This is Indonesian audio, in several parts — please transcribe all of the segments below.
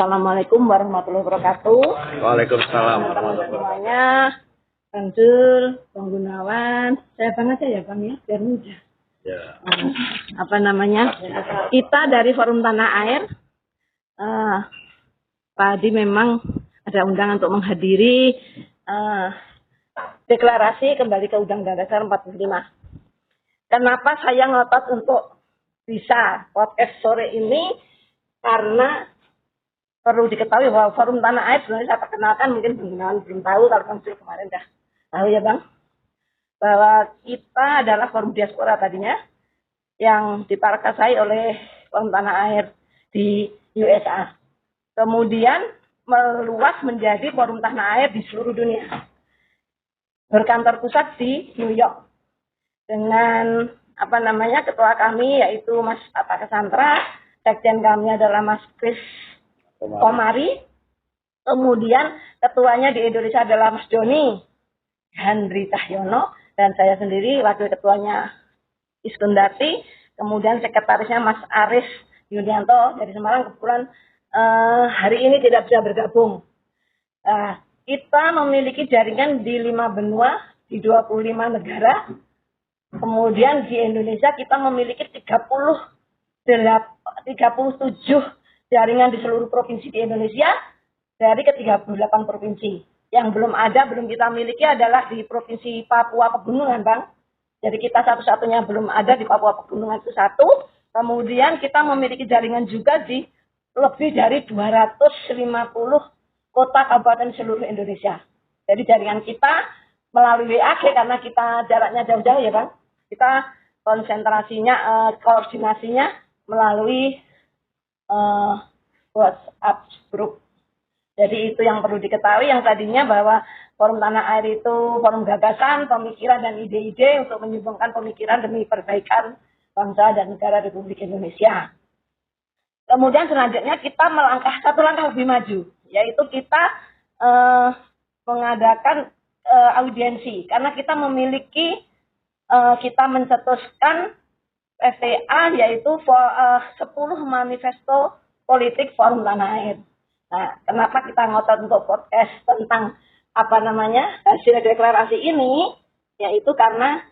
Assalamualaikum warahmatullahi wabarakatuh. Waalaikumsalam warahmatullahi wabarakatuh. Semuanya, Bang Zul, Bang Gunawan, saya banget ya Bang ya, biar mudah. Ya. Kita dari Forum Tanah Air, tadi memang ada undangan untuk menghadiri deklarasi kembali ke Undang-Undang Dasar 45. Kenapa saya ngotot untuk bisa podcast sore ini? Karena perlu diketahui bahwa Forum Tanah Air sebenarnya saya perkenalkan, mungkin Bang Gunawan belum tahu, kalau Bang Zul kemarin dah tahu ya Bang, bahwa kita adalah forum diaspora tadinya yang diparakasai oleh Forum Tanah Air di USA. Kemudian meluas menjadi Forum Tanah Air di seluruh dunia. Berkantor pusat di New York. Dengan ketua kami yaitu Mas Atta Cassandra, sekjen kami adalah Mas Kris Komari. Kemudian ketuanya di Indonesia adalah Mas Joni Handri Cahyono, dan saya sendiri wakil ketuanya Iskundati. Kemudian sekretarisnya Mas Aris Yulianto dari Semarang, kebetulan hari ini tidak bisa bergabung. Kita memiliki jaringan di 5 benua, di 25 negara. Kemudian di Indonesia kita memiliki 37 jaringan di seluruh provinsi di Indonesia dari ke-38 provinsi. Yang belum kita miliki adalah di Provinsi Papua Pegunungan, Bang. Jadi kita satu-satunya belum ada di Papua Pegunungan itu satu. Kemudian kita memiliki jaringan juga di lebih dari 250 kota kabupaten seluruh Indonesia. Jadi jaringan kita melalui WA karena kita jaraknya jauh-jauh ya Bang. Kita koordinasinya melalui WhatsApp group. Jadi itu yang perlu diketahui, yang tadinya bahwa Forum Tanah Air itu forum gagasan, pemikiran dan ide-ide untuk menyumbangkan pemikiran demi perbaikan bangsa dan negara Republik Indonesia. Kemudian selanjutnya kita melangkah satu langkah lebih maju, yaitu kita mengadakan audiensi, karena kita memiliki kita mencetuskan FTA, yaitu 10 manifesto politik Forum Tanah Air. Nah, kenapa kita ngotot untuk podcast tentang hasil deklarasi ini, yaitu karena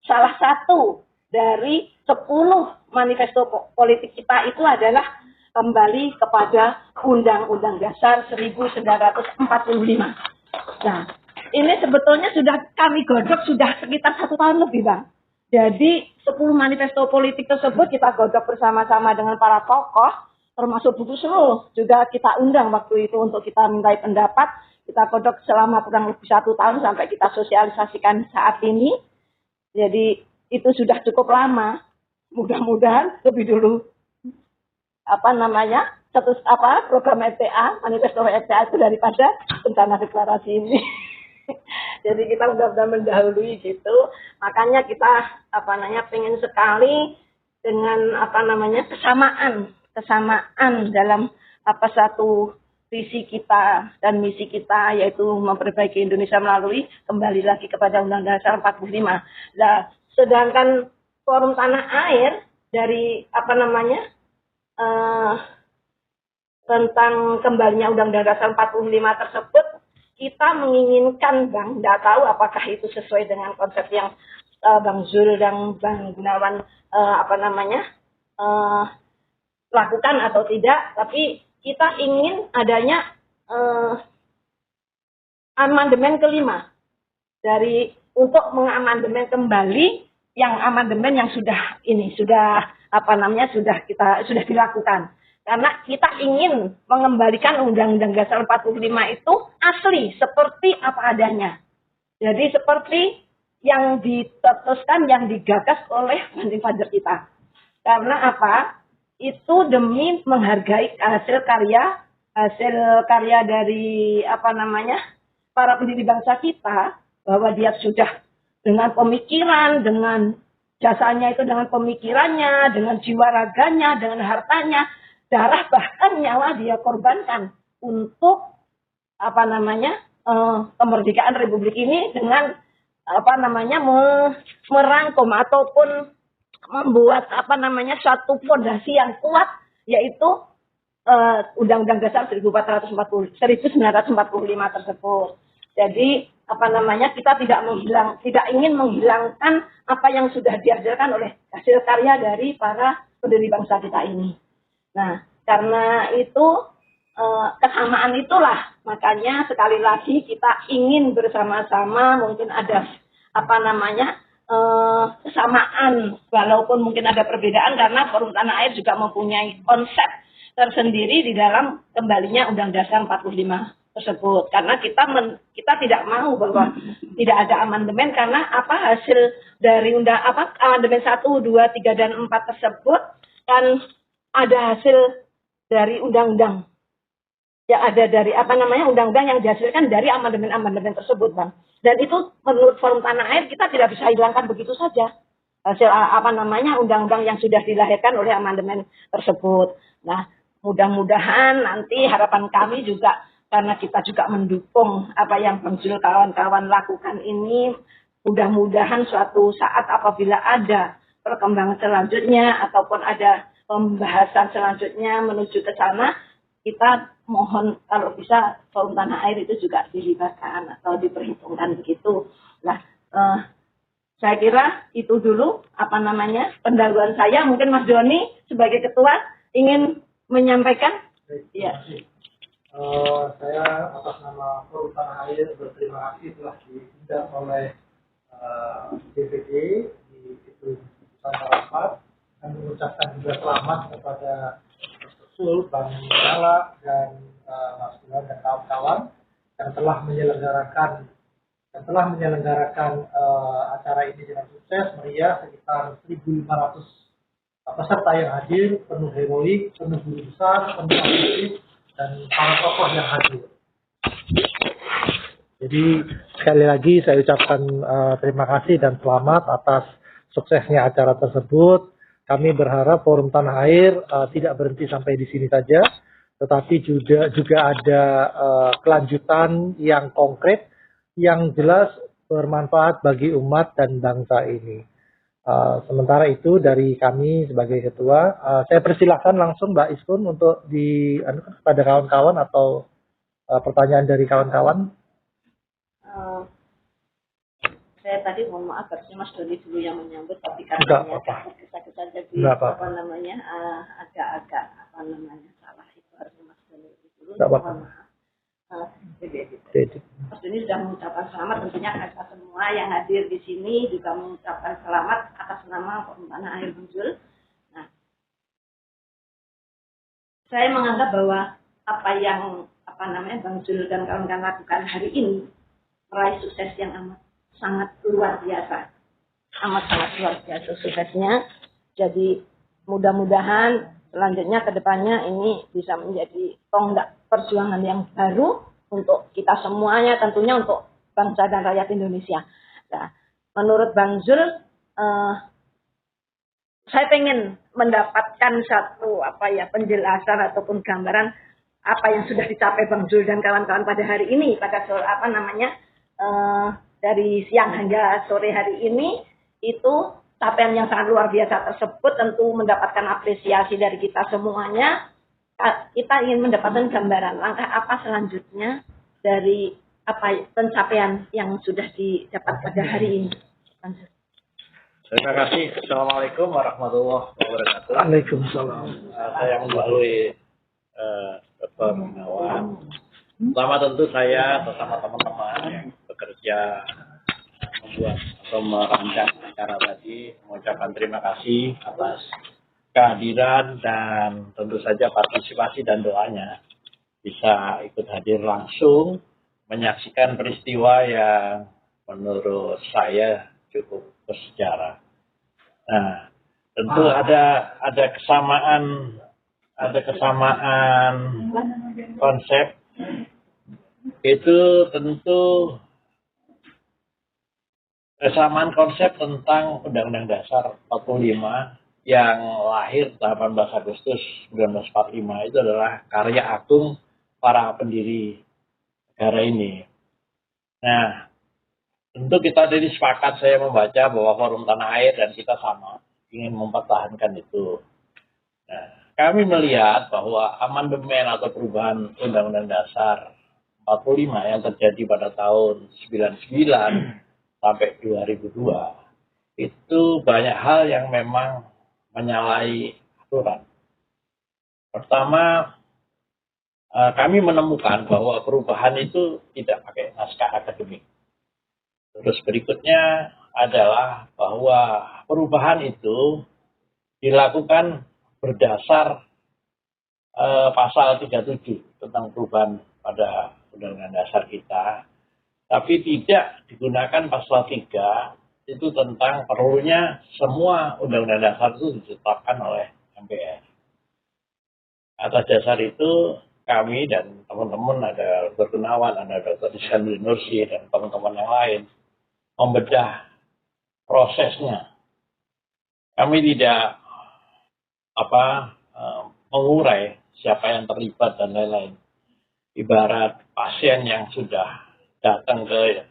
salah satu dari 10 manifesto politik kita itu adalah kembali kepada Undang-Undang Dasar 1945. Nah, ini sebetulnya sudah kami godok sudah sekitar 1 tahun lebih, Bang. Jadi 10 manifesto politik tersebut kita godok bersama-sama dengan para tokoh, termasuk buku seluruh juga kita undang waktu itu untuk kita mintai pendapat. Kita godok selama kurang lebih 1 tahun sampai kita sosialisasikan saat ini. Jadi itu sudah cukup lama. Mudah-mudahan lebih dulu program FTA, manifesto FTA itu daripada rencana deklarasi ini. Jadi kita sudah mendahului gitu. Makanya kita pengen sekali dengan kesamaan dalam satu visi kita dan misi kita, yaitu memperbaiki Indonesia melalui kembali lagi kepada Undang-Undang Dasar 45. Nah, sedangkan Forum Tanah Air dari tentang kembalinya Undang-Undang Dasar 45 tersebut, kita menginginkan, Bang, tidak tahu apakah itu sesuai dengan konsep yang Bang Zul dan Bang Gunawan lakukan atau tidak, tapi kita ingin adanya amandemen kelima untuk mengamandemen kembali amandemen yang sudah dilakukan. Karena kita ingin mengembalikan Undang-Undang Dasar 45 itu asli seperti apa adanya. Jadi seperti yang ditetuskan, yang digagas oleh founding father kita. Karena apa? Itu demi menghargai hasil karya dari para pendiri bangsa kita, bahwa dia sudah dengan pemikiran, dengan jasanya itu, dengan pemikirannya, dengan jiwa raganya, dengan hartanya, darah bahkan nyawa dia korbankan untuk kemerdekaan Republik ini dengan merangkum ataupun membuat suatu fondasi yang kuat, yaitu Undang-Undang Dasar 1945 tersebut. Jadi kita tidak ingin menghilangkan apa yang sudah dihasilkan oleh hasil karya dari para pendiri bangsa kita ini. Nah, karena itu kesamaan itulah makanya sekali lagi kita ingin bersama-sama mungkin ada kesamaan walaupun mungkin ada perbedaan karena Forum Tanah Air juga mempunyai konsep tersendiri di dalam kembalinya Undang Dasar 45 tersebut karena kita tidak mau bahwa tidak ada amandemen karena hasil dari amandemen 1, 2, 3 dan 4 tersebut kan ada hasil dari undang-undang yang ada dari undang-undang yang dihasilkan dari amandemen-amandemen tersebut, Bang. Dan itu menurut Forum Tanah Air kita tidak bisa hilangkan begitu saja hasil undang-undang yang sudah dilahirkan oleh amandemen tersebut. Nah, mudah-mudahan nanti harapan kami juga karena kita juga mendukung apa yang Bang Zul kawan-kawan lakukan ini, mudah-mudahan suatu saat apabila ada perkembangan selanjutnya ataupun ada pembahasan selanjutnya menuju ke sana, kita mohon kalau bisa Forum Tanah Air itu juga dilibatkan atau diperhitungkan begitu. Nah, saya kira itu dulu pendahuluan saya. Mungkin Mas Doni sebagai ketua ingin menyampaikan. Ya. Saya atas nama Forum Tanah Air berterima kasih telah diundang oleh DPD di itu rapat dan mengucapkan juga selamat kepada Sul, Bang Nala dan Mas Tuhan dan kawan-kawan yang telah menyelenggarakan acara ini dengan sukses meriah, sekitar 1.500 peserta yang hadir, penuh heroik, penuh guru besar, penuh aktivis dan para tokoh yang hadir. Jadi sekali lagi saya ucapkan terima kasih dan selamat atas suksesnya acara tersebut. Kami berharap Forum Tanah Air tidak berhenti sampai di sini saja, tetapi juga ada kelanjutan yang konkret, yang jelas bermanfaat bagi umat dan bangsa ini. Sementara itu dari kami sebagai ketua, saya persilahkan langsung Mbak Iskun untuk pada kawan-kawan atau pertanyaan dari kawan-kawan. Saya tadi mohon maaf harusnya Mas Doni dulu yang menyambut, tapi karena kisah-kisah jadi agak-agak salah itu harusnya Mas Doni dulu. Mohon maaf. Mas Doni sudah mengucapkan selamat tentunya kita semua yang hadir di sini juga mengucapkan selamat atas nama Forum Tanah Air Bang Zul. Nah, saya menganggap bahwa apa yang Bang Zul dan kawan-kawan lakukan hari ini meraih sukses yang sangat luar biasa suksesnya. Jadi mudah-mudahan selanjutnya ke depannya ini bisa menjadi tonggak perjuangan yang baru untuk kita semuanya, tentunya untuk bangsa dan rakyat Indonesia. Nah, menurut Bang Zul, saya pengen mendapatkan satu penjelasan ataupun gambaran apa yang sudah dicapai Bang Zul dan kawan-kawan pada hari ini, pada dari siang hingga sore hari ini, itu capaian yang sangat luar biasa tersebut tentu mendapatkan apresiasi dari kita semuanya. Kita ingin mendapatkan gambaran langkah apa selanjutnya dari pencapaian yang sudah didapat pada hari ini. Terima kasih. Assalamualaikum warahmatullahi wabarakatuh. Waalaikumsalam. Saya melalui Dr. Gunawan. Pertama tentu saya bersama teman-teman yang bekerja membuat atau merancang acara tadi mengucapkan terima kasih atas kehadiran dan tentu saja partisipasi dan doanya bisa ikut hadir langsung menyaksikan peristiwa yang menurut saya cukup bersejarah. Nah, tentu ada kesamaan konsep. Itu tentu kesamaan konsep tentang Undang-Undang Dasar 45 yang lahir 18 Agustus 1945 itu adalah karya agung para pendiri negara ini. Nah, tentu kita dari sepakat, saya membaca bahwa Forum Tanah Air dan kita sama ingin mempertahankan itu. Nah, kami melihat bahwa amandemen atau perubahan Undang-Undang Dasar 45 yang terjadi pada tahun 99 sampai 2002 itu banyak hal yang memang menyalahi aturan. Pertama, kami menemukan bahwa perubahan itu tidak pakai naskah akademik. Terus berikutnya adalah bahwa perubahan itu dilakukan berdasar pasal 37 tentang perubahan pada Undang-Undang Dasar kita, tapi tidak digunakan pasal 3 itu tentang perlunya semua Undang-Undang Dasar itu ditetapkan oleh MPR. Atas dasar itu kami dan teman-teman, ada Dr. Gunawan, ada Dr. Iskandar Nursi dan teman-teman yang lain membedah prosesnya. Kami tidak mengurai siapa yang terlibat dan lain-lain. Ibarat pasien yang sudah datang ke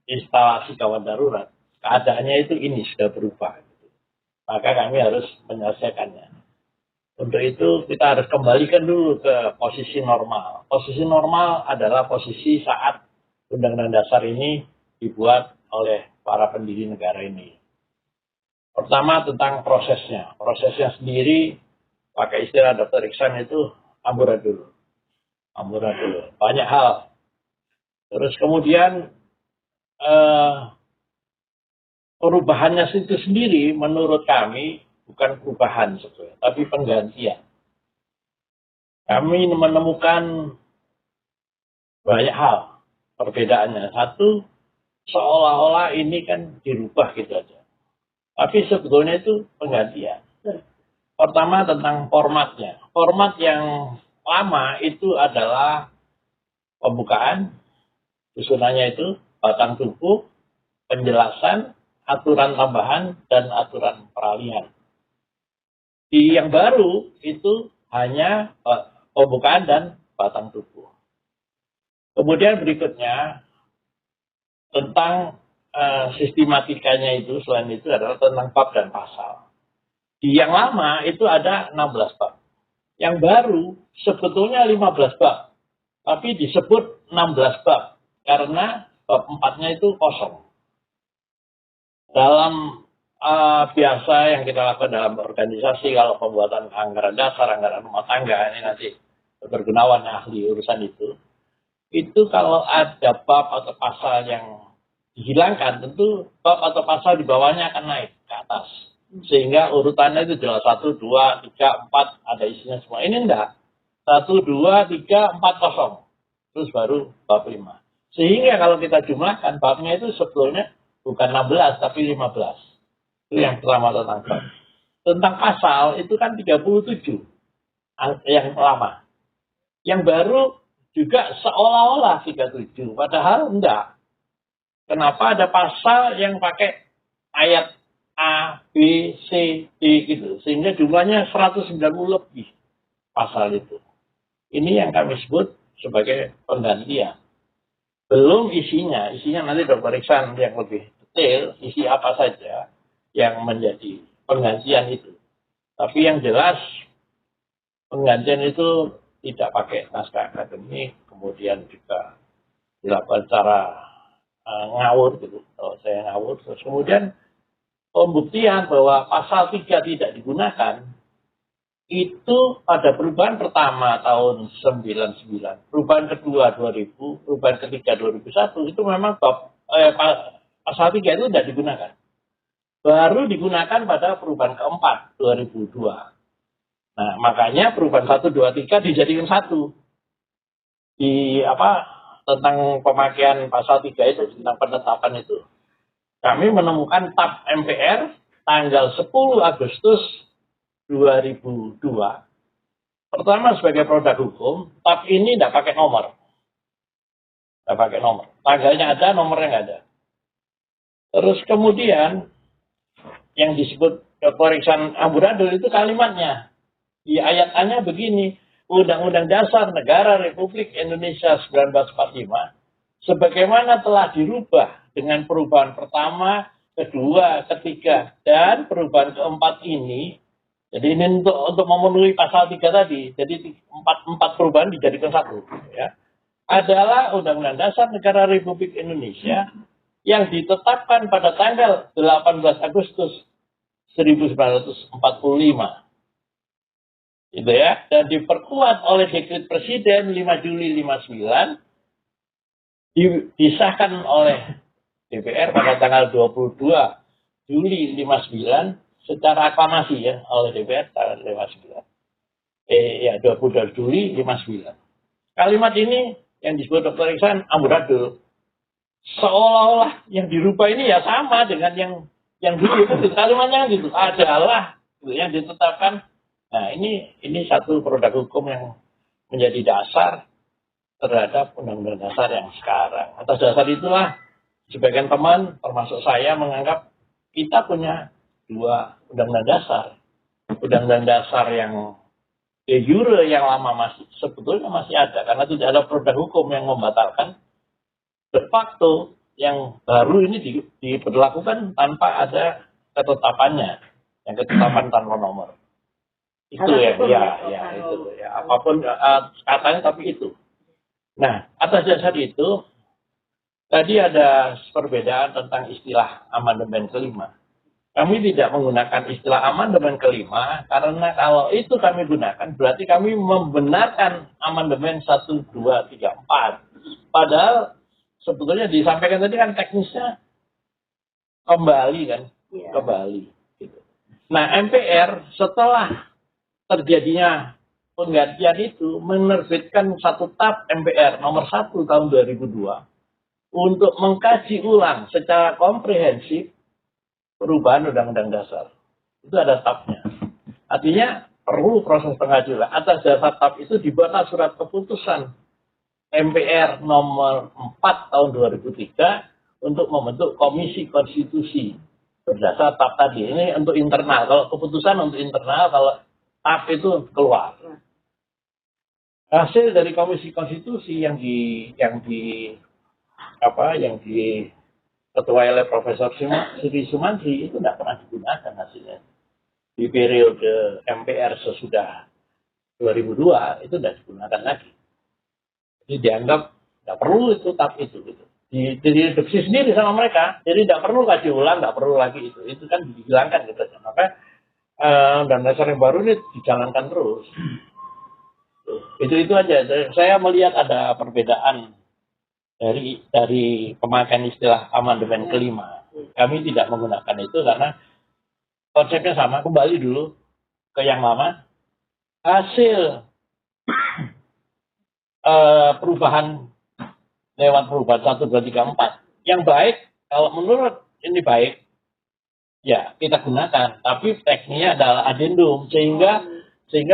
instalasi gawat darurat, keadaannya itu ini sudah berubah. Maka kami harus menyelesaikannya. Untuk itu kita harus kembalikan dulu ke posisi normal. Posisi normal adalah posisi saat Undang-Undang Dasar ini dibuat oleh para pendiri negara ini. Pertama tentang prosesnya. Prosesnya sendiri, pakai istilah Dr. Iksan itu amburadul. Amburadul. Banyak hal. Terus kemudian perubahannya itu sendiri menurut kami bukan perubahan sebetulnya, tapi penggantian. Kami menemukan banyak hal perbedaannya. Satu, seolah-olah ini kan dirubah gitu aja. Tapi sebetulnya itu penggantian. Pertama tentang formatnya. Format yang lama itu adalah pembukaan, susunannya itu batang tubuh, penjelasan, aturan tambahan, dan aturan peralihan. Di yang baru itu hanya pembukaan dan batang tubuh. Kemudian berikutnya tentang sistematikanya itu, selain itu adalah tentang bab dan pasal. Di yang lama itu ada 16 bab. Yang baru sebetulnya 15 bab. Tapi disebut 16 bab. Karena bab 4-nya itu kosong. Dalam biasa yang kita lakukan dalam organisasi, kalau pembuatan anggaran dasar, anggaran rumah tangga, ini nanti Dr. Gunawan ahli urusan itu kalau ada bab atau pasal yang dihilangkan, tentu bab atau pasal di bawahnya akan naik ke atas. Sehingga urutannya itu jelas 1, 2, 3, 4, ada isinya semua. Ini enggak. 1, 2, 3, 4 kosong. Terus baru bab 5. Sehingga kalau kita jumlahkan, babnya itu sebetulnya bukan 16, tapi 15. Itu yang pertama tentang bab. Tentang pasal, itu kan 37. Yang lama. Yang baru juga seolah-olah 37. Padahal enggak. Kenapa ada pasal yang pakai ayat A, B, C, D gitu. Sehingga jumlahnya 190 lebih pasal itu. Ini yang kami sebut sebagai penggantian. Belum isinya. Isinya nanti Dr. Iksan yang lebih detail. Isi apa saja yang menjadi penggantian itu. Tapi yang jelas penggantian itu tidak pakai naskah akademik. Kemudian juga dilakukan secara ngawur gitu. Kalau saya ngawur. Terus kemudian pembuktian bahwa pasal 3 tidak digunakan itu pada perubahan pertama tahun 99, perubahan kedua 2000, perubahan ketiga 2001 itu memang pasal 3 itu tidak digunakan. Baru digunakan pada perubahan keempat 2002. Nah, makanya perubahan 1, 2, 3 dijadikan satu. Tentang pemakaian pasal 3 itu, tentang penetapan itu. Kami menemukan TAP MPR tanggal 10 Agustus 2002. Pertama sebagai produk hukum, TAP ini tidak pakai nomor. Tidak pakai nomor. Tanggalnya ada, nomornya nggak ada. Terus kemudian, yang disebut Dr. Iksan amburadul itu kalimatnya. Di ayat A-nya begini, Undang-Undang Dasar Negara Republik Indonesia 1945, sebagaimana telah dirubah dengan perubahan pertama, kedua, ketiga, dan perubahan keempat ini Jadi ini untuk memenuhi pasal 3 tadi. Jadi empat perubahan dijadikan satu. Ya. Adalah Undang-Undang Dasar Negara Republik Indonesia yang ditetapkan pada tanggal 18 Agustus 1945. Gitu ya. Dan diperkuat oleh Dekret Presiden 5 Juli 59. Disahkan oleh DPR pada tanggal 22 Juli 59 secara aklamasi ya oleh DPR tanggal 59. 22 Juli 59. Kalimat ini yang disebut Dr. Iksan amburadul. Seolah-olah yang dirubah ini ya sama dengan yang dulu itu kalimatnya gitu adalah yang ditetapkan. Nah, ini satu produk hukum yang menjadi dasar terhadap Undang-Undang Dasar yang sekarang. Atas dasar itulah sebagian teman termasuk saya menganggap kita punya dua Undang-Undang Dasar. Undang-Undang Dasar yang de jure yang lama sebetulnya masih ada karena tidak ada produk hukum yang membatalkan. De facto yang baru ini diberlakukan tanpa ada ketetapannya, yang ketetapan tanpa nomor. Itu itu ya. Apapun katanya tapi itu. Nah, atas dasar itu tadi ada perbedaan tentang istilah amandemen kelima. Kami tidak menggunakan istilah amandemen kelima karena kalau itu kami gunakan berarti kami membenarkan amandemen 1, 2, 3, 4. Padahal sebetulnya disampaikan tadi kan teknisnya kembali kan, kembali. Gitu. Nah MPR setelah terjadinya penggantian itu menerbitkan satu TAP MPR nomor 1 tahun 2002 untuk mengkaji ulang secara komprehensif perubahan Undang-Undang Dasar. Itu ada TAP-nya. Artinya perlu proses pengajuan. Atas dasar TAP itu dibuatlah surat keputusan MPR nomor 4 tahun 2003 untuk membentuk Komisi Konstitusi berdasar TAP tadi. Ini untuk internal. Kalau keputusan untuk internal, kalau TAP itu keluar. Hasil dari Komisi Konstitusi yang diketuai oleh Profesor Sri Sumantri itu tidak pernah digunakan hasilnya. Di periode MPR sesudah 2002 itu tidak digunakan lagi. Jadi dianggap tidak perlu itu TAP itu. Gitu. Direduksi sendiri sama mereka. Jadi tidak perlu kaji ulang, tidak perlu lagi itu. Itu kan dihilangkan gitu. Maka dan dasar yang baru ini dijalankan terus. Itu aja. Saya melihat ada perbedaan dari pemakaian istilah amandemen kelima. Kami tidak menggunakan itu karena konsepnya sama. Kembali dulu ke yang lama. Hasil perubahan lewat perubahan 1, 2, 3, 4 yang baik, kalau menurut ini baik, ya kita gunakan. Tapi teksnya adalah adendum sehingga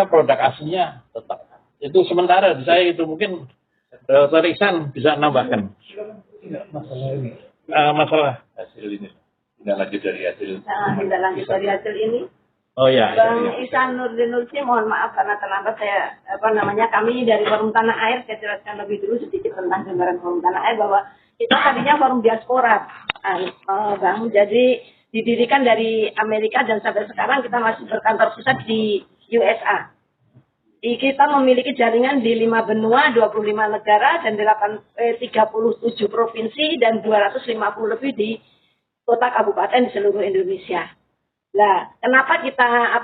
produk aslinya tetap. Itu sementara saya itu mungkin Dr. Iksan bisa nambahkan. Masalah hasil ini. Tidak lanjut dari hasil. Tidak lanjut dari hasil ini. Oh ya. Bang Ihsan Nurdin Nursi, mohon maaf karena terlambat kami dari Forum Tanah Air, saya jelaskan lebih dulu sedikit tentang gambaran Forum Tanah Air bahwa kita tadinya Forum Diaspora, Bang. Jadi didirikan dari Amerika dan sampai sekarang kita masih berkantor pusat di USA. Kita memiliki jaringan di 5 benua, 25 negara, dan 37 provinsi, dan 250 lebih di kota kabupaten di seluruh Indonesia. Nah, kenapa kita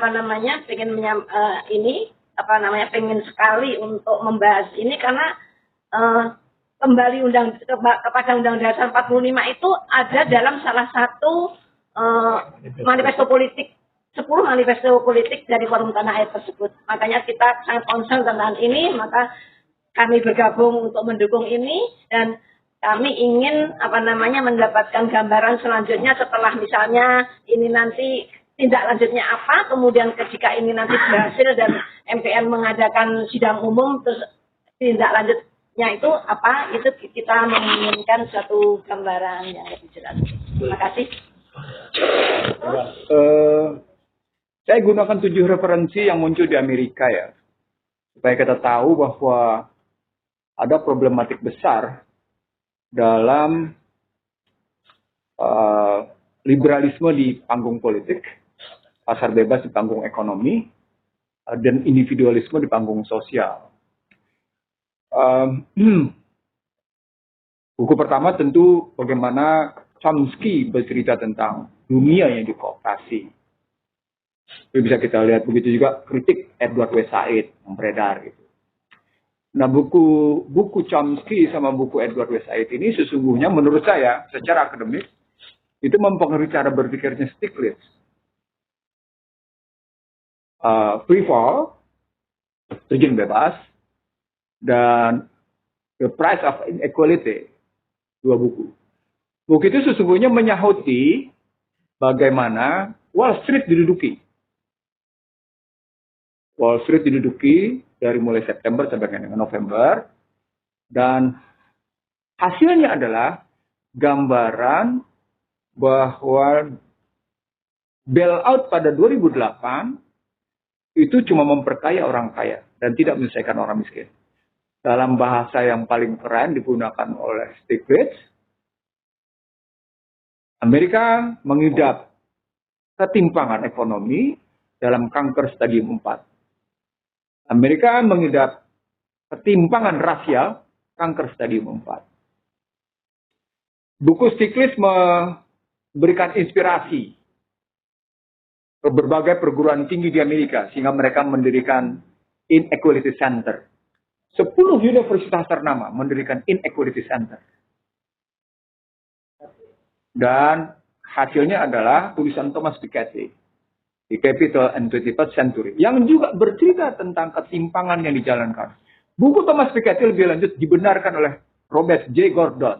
pengen sekali untuk membahas ini karena kembali kepada Undang-Undang Dasar 45 itu ada dalam salah satu manifesto politik, 10 manifesto politik dari Forum Tanah Air tersebut. Makanya kita sangat concern tentang ini, maka kami bergabung untuk mendukung ini dan kami ingin mendapatkan gambaran selanjutnya setelah misalnya ini nanti tindak lanjutnya apa, kemudian jika ini nanti berhasil dan MPR mengadakan sidang umum, terus tindak lanjutnya itu apa, itu kita menginginkan suatu gambaran yang lebih jelas. Terima kasih. Saya gunakan 7 referensi yang muncul di Amerika ya, supaya kita tahu bahwa ada problematik besar dalam liberalisme di panggung politik. pasar bebas di panggung ekonomi, dan individualisme di panggung sosial. Buku pertama tentu bagaimana Chomsky bercerita tentang dunia yang dikooptasi. Itu bisa kita lihat, begitu juga kritik Edward W. Said yang beredar gitu. Nah, buku Chomsky sama buku Edward W. Said ini sesungguhnya menurut saya secara akademik itu mempengaruhi cara berpikirnya Stiglitz. Free Fall, terjun bebas, dan The Price of Inequality, 2 buku. Buku itu sesungguhnya menyahuti bagaimana Wall Street diduduki. Wall Street diduduki dari mulai September sampai dengan November, dan hasilnya adalah gambaran bahwa bailout pada 2008 itu cuma memperkaya orang kaya dan tidak menyelesaikan orang miskin. Dalam bahasa yang paling keren digunakan oleh Stiglitz, Amerika mengidap ketimpangan ekonomi dalam kanker stadium 4. Amerika mengidap ketimpangan rasial kanker stadium 4. Buku Stiglitz memberikan inspirasi ke berbagai perguruan tinggi di Amerika sehingga mereka mendirikan Inequality Center. 10 universitas ternama mendirikan Inequality Center. Dan hasilnya adalah tulisan Thomas Piketty, The Capital and 21st Century, yang juga bercerita tentang ketimpangan yang dijalankan. Buku Thomas Piketty lebih lanjut dibenarkan oleh Robert J. Gordon,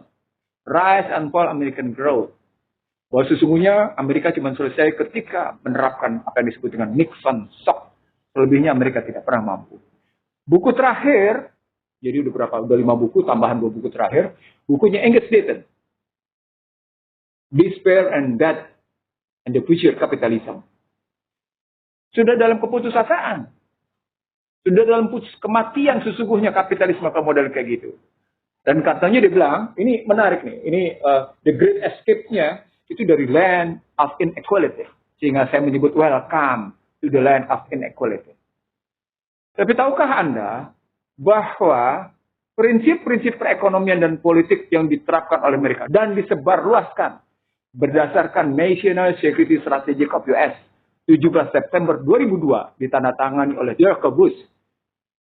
Rise and Fall American Growth. Bahwa sesungguhnya Amerika cuma selesai ketika menerapkan apa yang disebut dengan Nixon Shock. Selebihnya Amerika tidak pernah mampu. Buku terakhir, jadi udah 5 buku, tambahan 2 buku terakhir. Bukunya Angus Deaton, Despair and Death and the Future Capitalism. Sudah dalam keputusasaan. Sudah dalam kematian sesungguhnya kapitalisme ke model kayak gitu. Dan katanya dia bilang, ini menarik nih, ini The Great Escape-nya, itu dari land of inequality. Sehingga saya menyebut welcome to the land of inequality. Tapi tahukah Anda bahwa prinsip-prinsip perekonomian dan politik yang diterapkan oleh mereka dan disebarluaskan berdasarkan National Security Strategy of US 17 September 2002 ditandatangani oleh George Bush,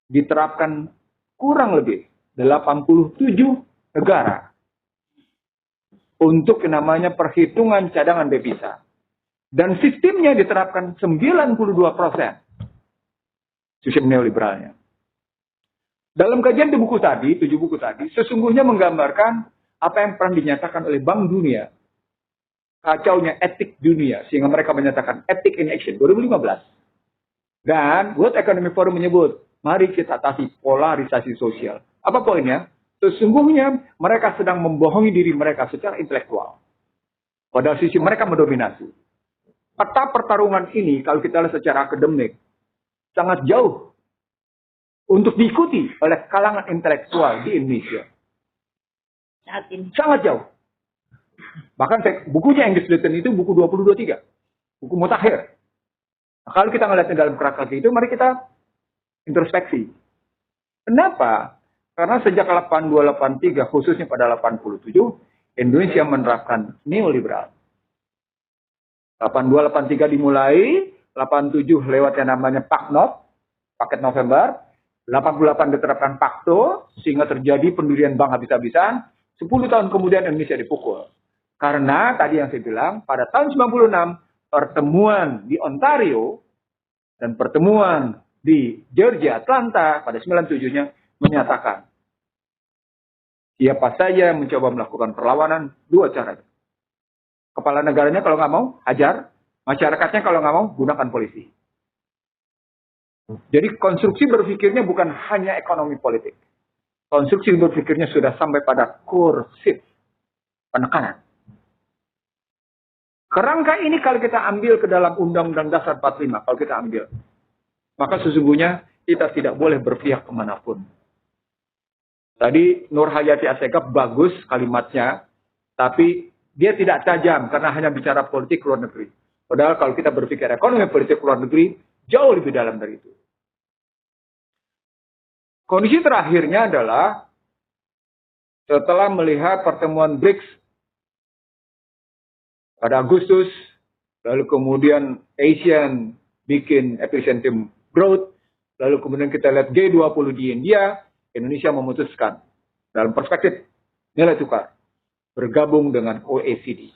diterapkan kurang lebih 87 negara untuk namanya perhitungan cadangan devisa. Dan sistemnya diterapkan 92%. Sistem neoliberalnya. Dalam kajian di buku tadi, 7 buku tadi, sesungguhnya menggambarkan apa yang pernah dinyatakan oleh Bank Dunia. Kacaunya etik dunia, sehingga mereka menyatakan Ethic in Action 2015. Dan World Economic Forum menyebut, mari kita atasi polarisasi sosial. Apa poinnya? Sesungguhnya mereka sedang membohongi diri mereka secara intelektual. Pada sisi mereka mendominasi. Peta pertarungan ini, kalau kita lihat secara akademik, sangat jauh untuk diikuti oleh kalangan intelektual di Indonesia. Saat ini. Sangat jauh. Bahkan bukunya Angus Deaton itu buku 2023. Buku mutakhir. Nah, kalau kita melihatnya dalam kerangka itu, mari kita introspeksi. Kenapa? Karena sejak 82-83, khususnya pada 87, Indonesia menerapkan neoliberal. 82-83 dimulai, 87 lewat yang namanya PAKNOV, Paket November, 88 diterapkan Pakto, sehingga terjadi pendirian bank habis-habisan, 10 tahun kemudian Indonesia dipukul. Karena tadi yang saya bilang, pada tahun 96, pertemuan di Ontario, dan pertemuan di Georgia, Atlanta, pada 97-nya, menyatakan siapa saja yang mencoba melakukan perlawanan, 2 cara. Kepala negaranya kalau nggak mau, hajar. Masyarakatnya kalau nggak mau, gunakan polisi. Jadi konstruksi berpikirnya bukan hanya ekonomi politik. Konstruksi berpikirnya sudah sampai pada kursif penekanan. Kerangka ini kalau kita ambil ke dalam Undang-Undang Dasar 45, kalau kita ambil, maka sesungguhnya kita tidak boleh berpihak kemanapun. Tadi Nur Hayati Asegaf bagus kalimatnya, tapi dia tidak tajam karena hanya bicara politik luar negeri. Padahal kalau kita berpikir ekonomi politik luar negeri, jauh lebih dalam dari itu. Kondisi terakhirnya adalah setelah melihat pertemuan BRICS pada Agustus, lalu kemudian ASEAN bikin epicentrum growth, lalu kemudian kita lihat G20 di India, Indonesia memutuskan dalam perspektif nilai tukar bergabung dengan OECD.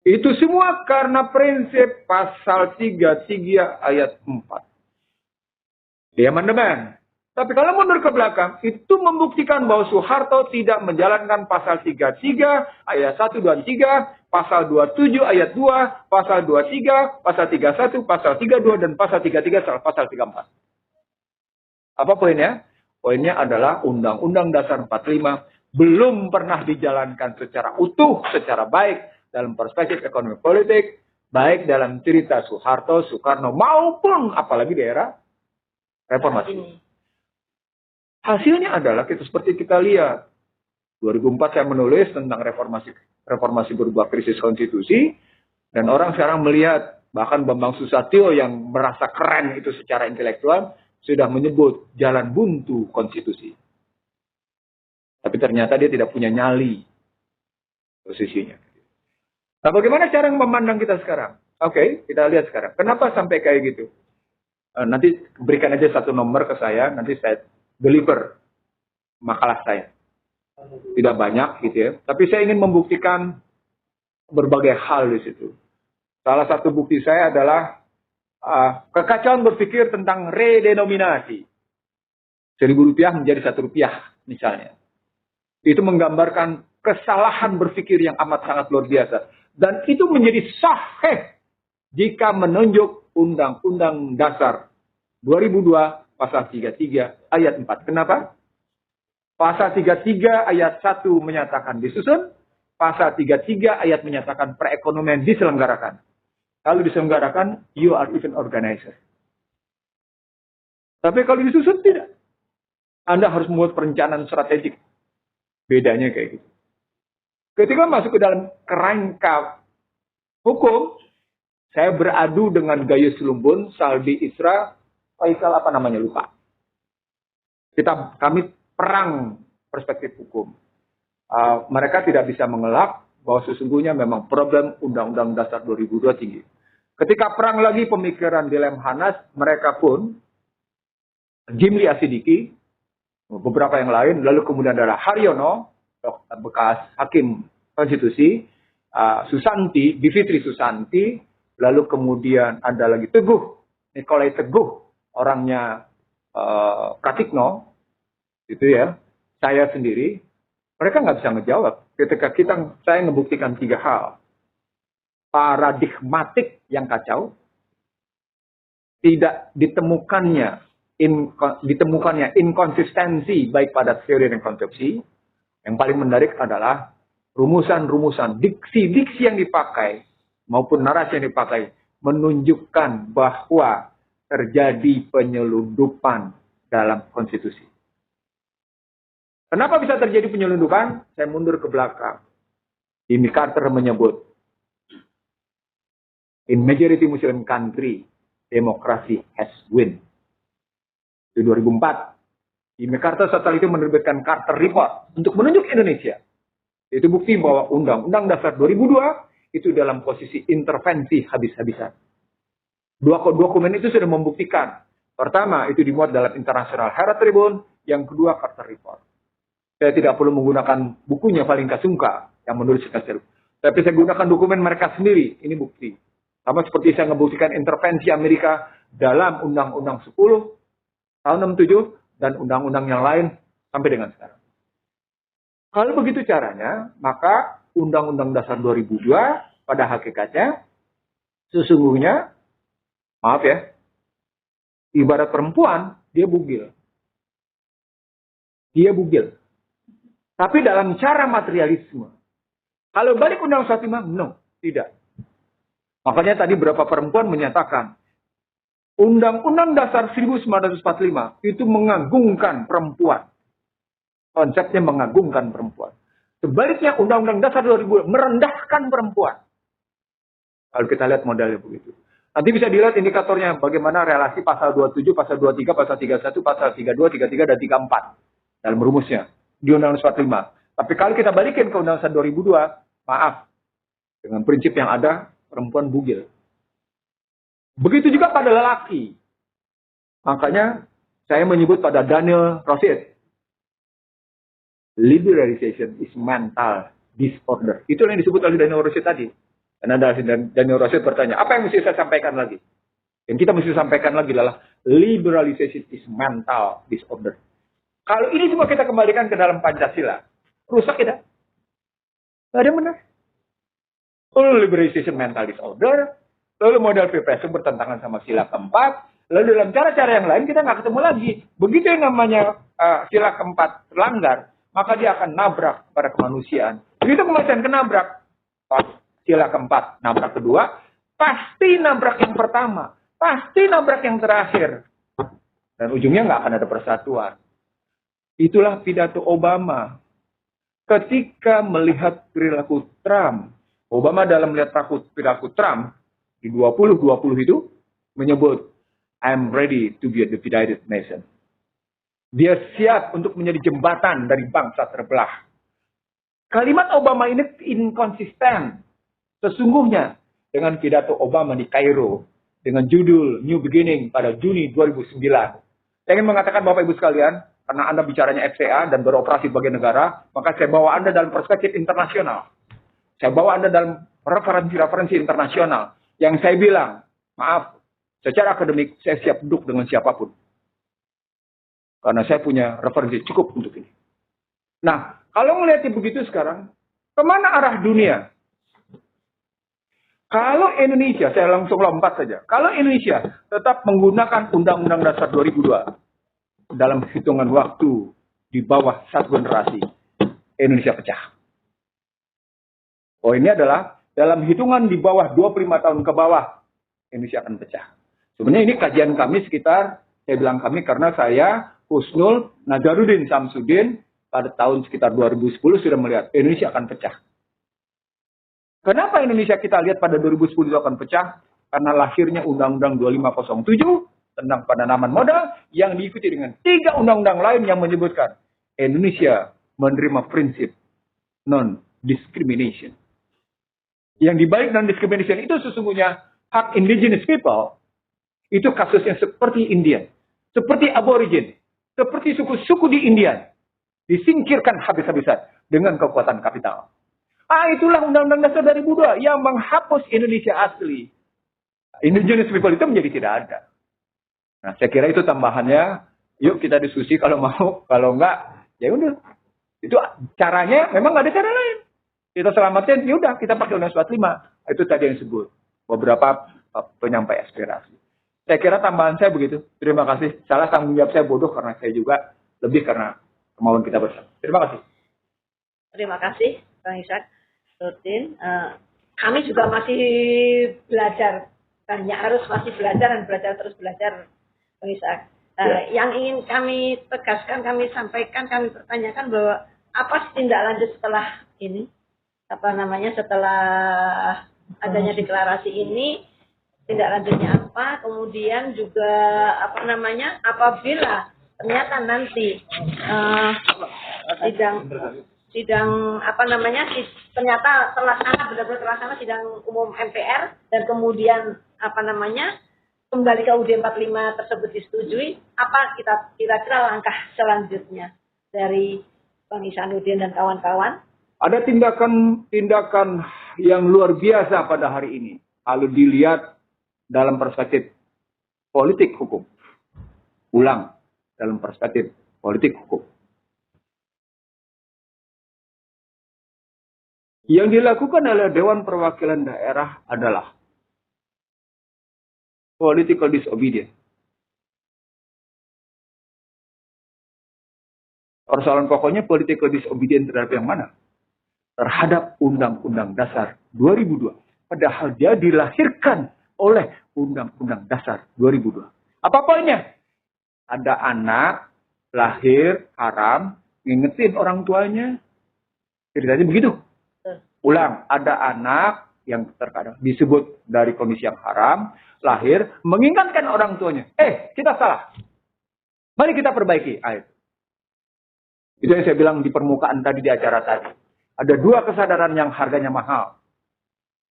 Itu semua karena prinsip pasal 33 ayat 4. Di amandemen. Tapi kalau mundur ke belakang, itu membuktikan bahwa Soeharto tidak menjalankan pasal 33 ayat 1 dan 3, pasal 27 ayat 2, pasal 23, pasal 31, pasal 32, dan pasal 33, pasal 34. Apa poinnya? Poinnya adalah Undang-Undang Dasar 45 belum pernah dijalankan secara utuh, secara baik dalam perspektif ekonomi politik, baik dalam cerita Soeharto, Soekarno, maupun apalagi di era reformasi. Hasilnya adalah seperti kita lihat. 2004 saya menulis tentang reformasi berubah krisis konstitusi, dan orang sekarang melihat, bahkan Bambang Susatyo yang merasa keren itu secara intelektual, sudah menyebut jalan buntu konstitusi. Tapi ternyata dia tidak punya nyali posisinya. Nah, bagaimana cara memandang kita sekarang? Oke, kita lihat sekarang. Kenapa sampai kayak gitu? Nanti berikan aja satu nomor ke saya, nanti saya deliver makalah saya. Tidak banyak gitu ya. Tapi saya ingin membuktikan berbagai hal di situ. Salah satu bukti saya adalah kekacauan berpikir tentang redenominasi. Rp1.000 menjadi Rp1 misalnya. Itu menggambarkan kesalahan berpikir yang amat sangat luar biasa. Dan itu menjadi sahih jika menunjuk Undang-Undang Dasar 2002 pasal 33 ayat 4. Kenapa? Pasal 33 ayat 1 menyatakan disusun, pasal 33 ayat menyatakan perekonomian diselenggarakan. Kalau diselenggarakan, you are event organizer. Tapi kalau disusun, tidak. Anda harus membuat perencanaan strategik. Bedanya kayak gitu. Ketika masuk ke dalam kerangka hukum, saya beradu dengan Gayus Lumbun, Saldi Isra, Faisal apa namanya lupa. Kami perang perspektif hukum. Mereka tidak bisa mengelak bahwa sesungguhnya memang problem Undang-Undang Dasar 2002 tinggi. Ketika perang lagi pemikiran Dilem Hanas, mereka pun Jimli Asidiki, beberapa yang lain, lalu kemudian adalah Haryono, bekas hakim konstitusi, Susanti, Bivitri Susanti, lalu kemudian ada lagi Teguh, Nikolai Teguh, orangnya Pratikno, gitu ya, saya sendiri, mereka nggak bisa ngejawab. Ketika saya ngebuktikan 3 hal. Paradigmatik yang kacau, tidak ditemukannya inkonsistensi baik pada teori dan konsepsi. Yang paling menarik adalah rumusan-rumusan, diksi-diksi yang dipakai maupun narasi yang dipakai menunjukkan bahwa terjadi penyelundupan dalam konstitusi. Kenapa bisa terjadi penyelundupan? Saya mundur ke belakang. Jimmy Carter menyebut, in majority Muslim country, democracy has win. Itu 2004. Jimmy Carter setelah itu menerbitkan Carter Report untuk menunjuk Indonesia. Itu bukti bahwa Undang-Undang Dasar 2002 itu dalam posisi intervensi habis-habisan. 2 dokumen itu sudah membuktikan. Pertama, itu dimuat dalam International Herald Tribune. Yang kedua, Carter Report. Saya tidak perlu menggunakan bukunya Valingka Sungka yang menuliskan seru. Tapi saya gunakan dokumen mereka sendiri. Ini bukti. Sama seperti saya membuktikan intervensi Amerika dalam Undang-Undang 10 tahun 67 dan undang-undang yang lain sampai dengan sekarang. Kalau begitu caranya, maka Undang-Undang Dasar 2002 pada hakikatnya sesungguhnya, maaf ya, ibarat perempuan, dia bugil. Dia bugil. Tapi dalam cara materialisme. Kalau balik Undang-Undang 45, no, tidak. Makanya tadi beberapa perempuan menyatakan, Undang-Undang Dasar 1945 itu mengagungkan perempuan. Konsepnya mengagungkan perempuan. Sebaliknya Undang-Undang Dasar 2002 merendahkan perempuan. Kalau kita lihat modalnya begitu. Nanti bisa dilihat indikatornya bagaimana relasi pasal 27, pasal 23, pasal 31, pasal 32, 33, dan 34 dalam rumusnya di Undang-Undang 45. Tapi kalau kita balikin ke Undang-Undang 2002, maaf, dengan prinsip yang ada, perempuan bugil. Begitu juga pada lelaki. Makanya saya menyebut pada Daniel Roset, liberalization is mental disorder. Itu yang disebut oleh Daniel Roset tadi. Karena Daniel Roset bertanya, apa yang mesti saya sampaikan lagi? Yang kita mesti sampaikan lagi adalah liberalization is mental disorder. Kalau ini semua kita kembalikan ke dalam Pancasila, rusak kita. Tidak ada yang benar. Lalu liberalization mental disorder, lalu model PPS bertentangan sama sila keempat, lalu dalam cara-cara yang lain kita nggak ketemu lagi. Begitu yang namanya sila keempat terlanggar, maka dia akan nabrak pada kemanusiaan. Begitu kemanusiaan kenabrak, sila keempat nabrak kedua, pasti nabrak yang pertama, pasti nabrak yang terakhir. Dan ujungnya nggak akan ada persatuan. Itulah pidato Obama. Ketika melihat perilaku Trump, Obama dalam melihat perilaku Trump di 2020 itu menyebut, I'm ready to be a divided nation. Dia siap untuk menjadi jembatan dari bangsa terbelah. Kalimat Obama ini inkonsisten. Sesungguhnya dengan pidato Obama di Kairo dengan judul New Beginning pada Juni 2009. Saya ingin mengatakan Bapak Ibu sekalian, karena Anda bicaranya FCA dan beroperasi sebagai negara, maka saya bawa Anda dalam perspektif internasional. Saya bawa Anda dalam referensi-referensi internasional. Yang saya bilang, maaf, secara akademik saya siap duduk dengan siapapun. Karena saya punya referensi cukup untuk ini. Nah, kalau melihatnya begitu sekarang, kemana arah dunia? Kalau Indonesia, saya langsung lompat saja. Kalau Indonesia tetap menggunakan Undang-Undang Dasar 2002 dalam hitungan waktu di bawah satu generasi, Indonesia pecah. Oh, ini adalah dalam hitungan di bawah 25 tahun ke bawah, Indonesia akan pecah. Sebenarnya ini kajian kami sekitar, saya bilang kami karena saya, Husnul, Nazaruddin Samsudin, pada tahun sekitar 2010 sudah melihat Indonesia akan pecah. Kenapa Indonesia kita lihat pada 2010 itu akan pecah? Karena lahirnya Undang-Undang 2507 tentang penanaman modal yang diikuti dengan 3 undang-undang lain yang menyebutkan Indonesia menerima prinsip non-discrimination. Yang dibalik non-discrimination itu sesungguhnya hak indigenous people, itu kasusnya seperti Indian, seperti aborigin, seperti suku-suku di India, disingkirkan habis-habisan dengan kekuatan kapital. Itulah Undang-Undang Dasar 2002 yang menghapus Indonesia asli. Indigenous people itu menjadi tidak ada. Nah, saya kira itu tambahannya. Yuk kita diskusi kalau mau, kalau enggak, ya udah. Itu caranya memang nggak ada cara lain. Kita selamatin, ya udah kita pakai Undang-Undang 45. Itu tadi yang disebut beberapa penyampai aspirasi. Saya kira tambahan saya begitu. Terima kasih. Salah tanggung jawab saya bodoh karena saya juga lebih karena kemauan kita bersama. Terima kasih. Terima kasih, Bang Ishak. Rutin. Kami juga masih belajar. Banyak harus masih belajar dan belajar terus belajar, Bang Ishak. Yang ingin kami tegaskan, kami sampaikan, kami pertanyakan bahwa apa sih tindak lanjut setelah ini? Setelah adanya deklarasi ini, tindak lanjutnya apa? Kemudian juga apabila ternyata nanti ternyata terlaksana benar-benar terlaksana sidang umum MPR dan kemudian kembali ke UUD 45 tersebut disetujui, apa kira-kira langkah selanjutnya dari Bang Ihsanuddin dan kawan-kawan? Ada tindakan yang luar biasa pada hari ini. Kalau dilihat dalam perspektif politik hukum. Ulang, dalam perspektif politik hukum. Yang dilakukan oleh Dewan Perwakilan Daerah adalah political disobedience. Persoalan pokoknya political disobedience terhadap yang mana? Terhadap Undang-Undang Dasar 2002. Padahal dia dilahirkan oleh Undang-Undang Dasar 2002. Apa poinnya? Ada anak lahir haram, ngingetin orang tuanya. Ceritanya begitu. Ulang, ada anak yang terkadang disebut dari kondisi yang haram, lahir, mengingatkan orang tuanya, kita salah. Mari kita perbaiki. Itu yang saya bilang di permukaan tadi, di acara tadi. Ada dua kesadaran yang harganya mahal.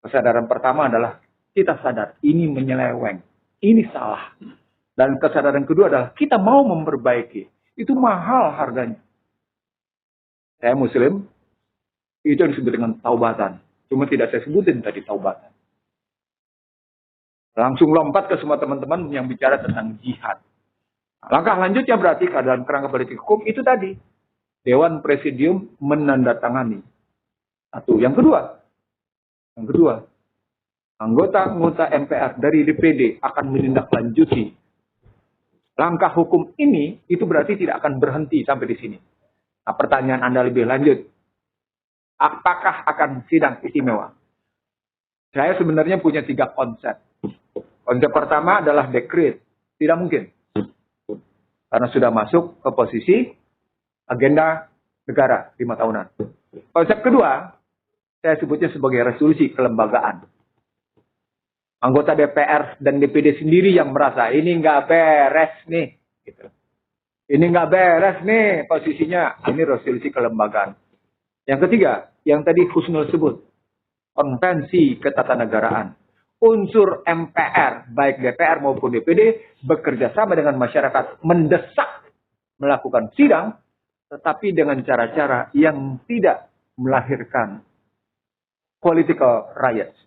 Kesadaran pertama adalah kita sadar, ini menyeleweng, ini salah. Dan kesadaran kedua adalah kita mau memperbaiki. Itu mahal harganya. Saya Muslim, itu yang disebut dengan taubatan. Cuma tidak saya sebutin tadi taubatan. Langsung lompat ke semua teman-teman yang bicara tentang jihad. Langkah lanjutnya berarti dalam kerangka politik hukum itu tadi. Dewan Presidium menandatangani. Satu. Yang kedua. Anggota-anggota MPR dari DPD akan menindaklanjuti. Langkah hukum ini itu berarti tidak akan berhenti sampai di sini. Nah, pertanyaan Anda lebih lanjut. Apakah akan sidang istimewa? Saya sebenarnya punya 3 konsep. Konsep pertama adalah dekret. Tidak mungkin. Karena sudah masuk ke posisi agenda negara 5 tahunan. Konsep kedua, saya sebutnya sebagai resolusi kelembagaan. Anggota DPR dan DPD sendiri yang merasa ini nggak beres nih. Gitu. Ini nggak beres nih posisinya. Ini resolusi kelembagaan. Yang ketiga, yang tadi Husnul sebut. Konvensi ketatanegaraan. Unsur MPR, baik DPR maupun DPD, bekerja sama dengan masyarakat. Mendesak melakukan sidang, tetapi dengan cara-cara yang tidak melahirkan political riots.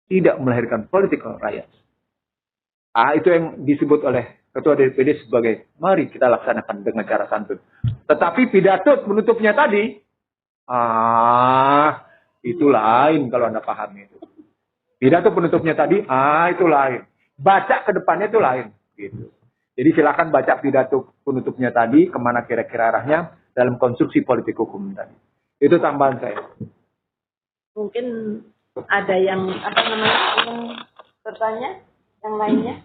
Tidak melahirkan political riots. Itu yang disebut oleh Ketua DPD sebagai, mari kita laksanakan dengan cara santun. Tetapi pidato penutupnya tadi, itu lain kalau Anda pahami itu. Pidato penutupnya tadi, itu lain. Baca ke depannya itu lain. Gitu. Jadi silakan baca pidato penutupnya tadi, kemana kira-kira arahnya dalam konstruksi politik hukum tadi. Itu tambahan saya. Mungkin ada yang yang bertanya, yang lainnya.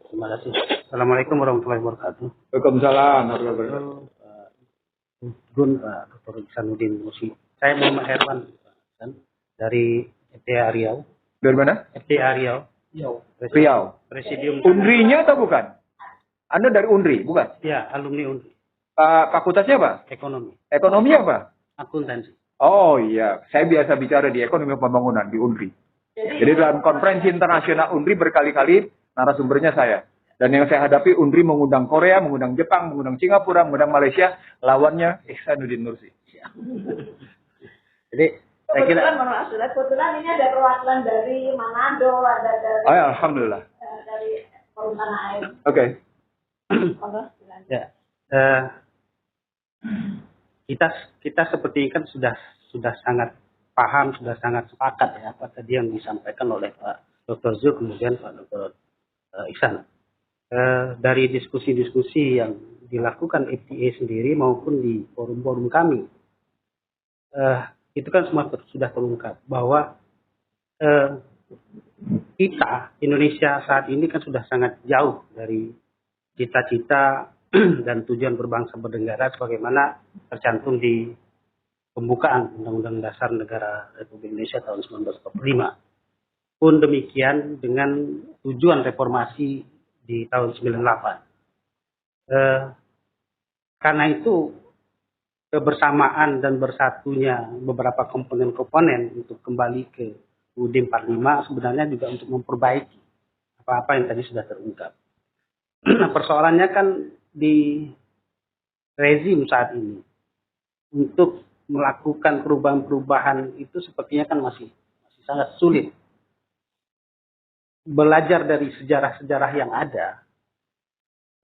Terima kasih. Assalamualaikum warahmatullahi wabarakatuh. Waalaikumsalam warahmatullahi wabarakatuh. Gun Pak Dr. Ihsanuddin Nursi. Saya Muhammad Herwan dari FTA Riau. Dari mana? FTA Riau. Riau. Presidium. Unri-nya atau bukan? Anda dari Unri, bukan? Ya, alumni Unri. Fakultasnya apa? Ekonomi. Ekonomi apa? Akuntansi. Oh iya, saya biasa bicara di ekonomi pembangunan di Unri. Jadi dalam konferensi internasional Unri berkali-kali narasumbernya saya. Dan yang saya hadapi Unri mengundang Korea, mengundang Jepang, mengundang Singapura, mengundang Malaysia. Lawannya Ihsanuddin Nursi. Jadi saya kira Kebetulan ini ada perwakilan dari Manado, ada dari ya, alhamdulillah. Dari Forum Tanah Air. Oke. ya, kita seperti kan sudah sangat paham, sudah sangat sepakat ya apa tadi yang disampaikan oleh Pak Dr. Zul kemudian Pak Dr. Ihsan. Dari diskusi-diskusi yang dilakukan FTA sendiri maupun di forum-forum kami, itu kan semua sudah terungkap bahwa kita Indonesia saat ini kan sudah sangat jauh dari cita-cita dan tujuan berbangsa bernegara sebagaimana tercantum di pembukaan Undang-Undang Dasar Negara Republik Indonesia tahun 1945. Pun demikian dengan tujuan reformasi di tahun 98. Karena itu kebersamaan dan bersatunya beberapa komponen-komponen untuk kembali ke UUD 45 sebenarnya juga untuk memperbaiki apa-apa yang tadi sudah terungkap. Nah, persoalannya kan di rezim saat ini untuk melakukan perubahan-perubahan itu sepertinya kan masih sangat sulit. Belajar dari sejarah-sejarah yang ada,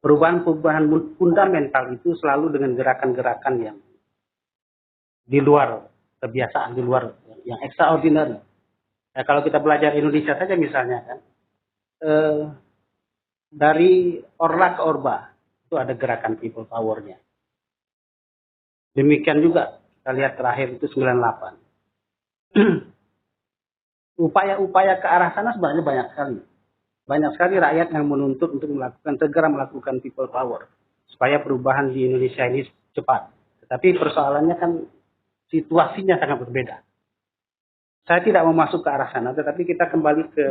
perubahan-perubahan fundamental itu selalu dengan gerakan-gerakan yang di luar kebiasaan, di luar yang extraordinary. Nah, kalau kita belajar Indonesia saja misalnya kan, dari Orla ke Orba itu ada gerakan people power-nya. Demikian juga kita lihat terakhir itu 98. Upaya-upaya ke arah sana sebenarnya banyak sekali. Banyak sekali rakyat yang menuntut untuk segera melakukan people power supaya perubahan di Indonesia ini cepat. Tetapi persoalannya kan situasinya sangat berbeda. Saya tidak mau masuk ke arah sana, tetapi kita kembali ke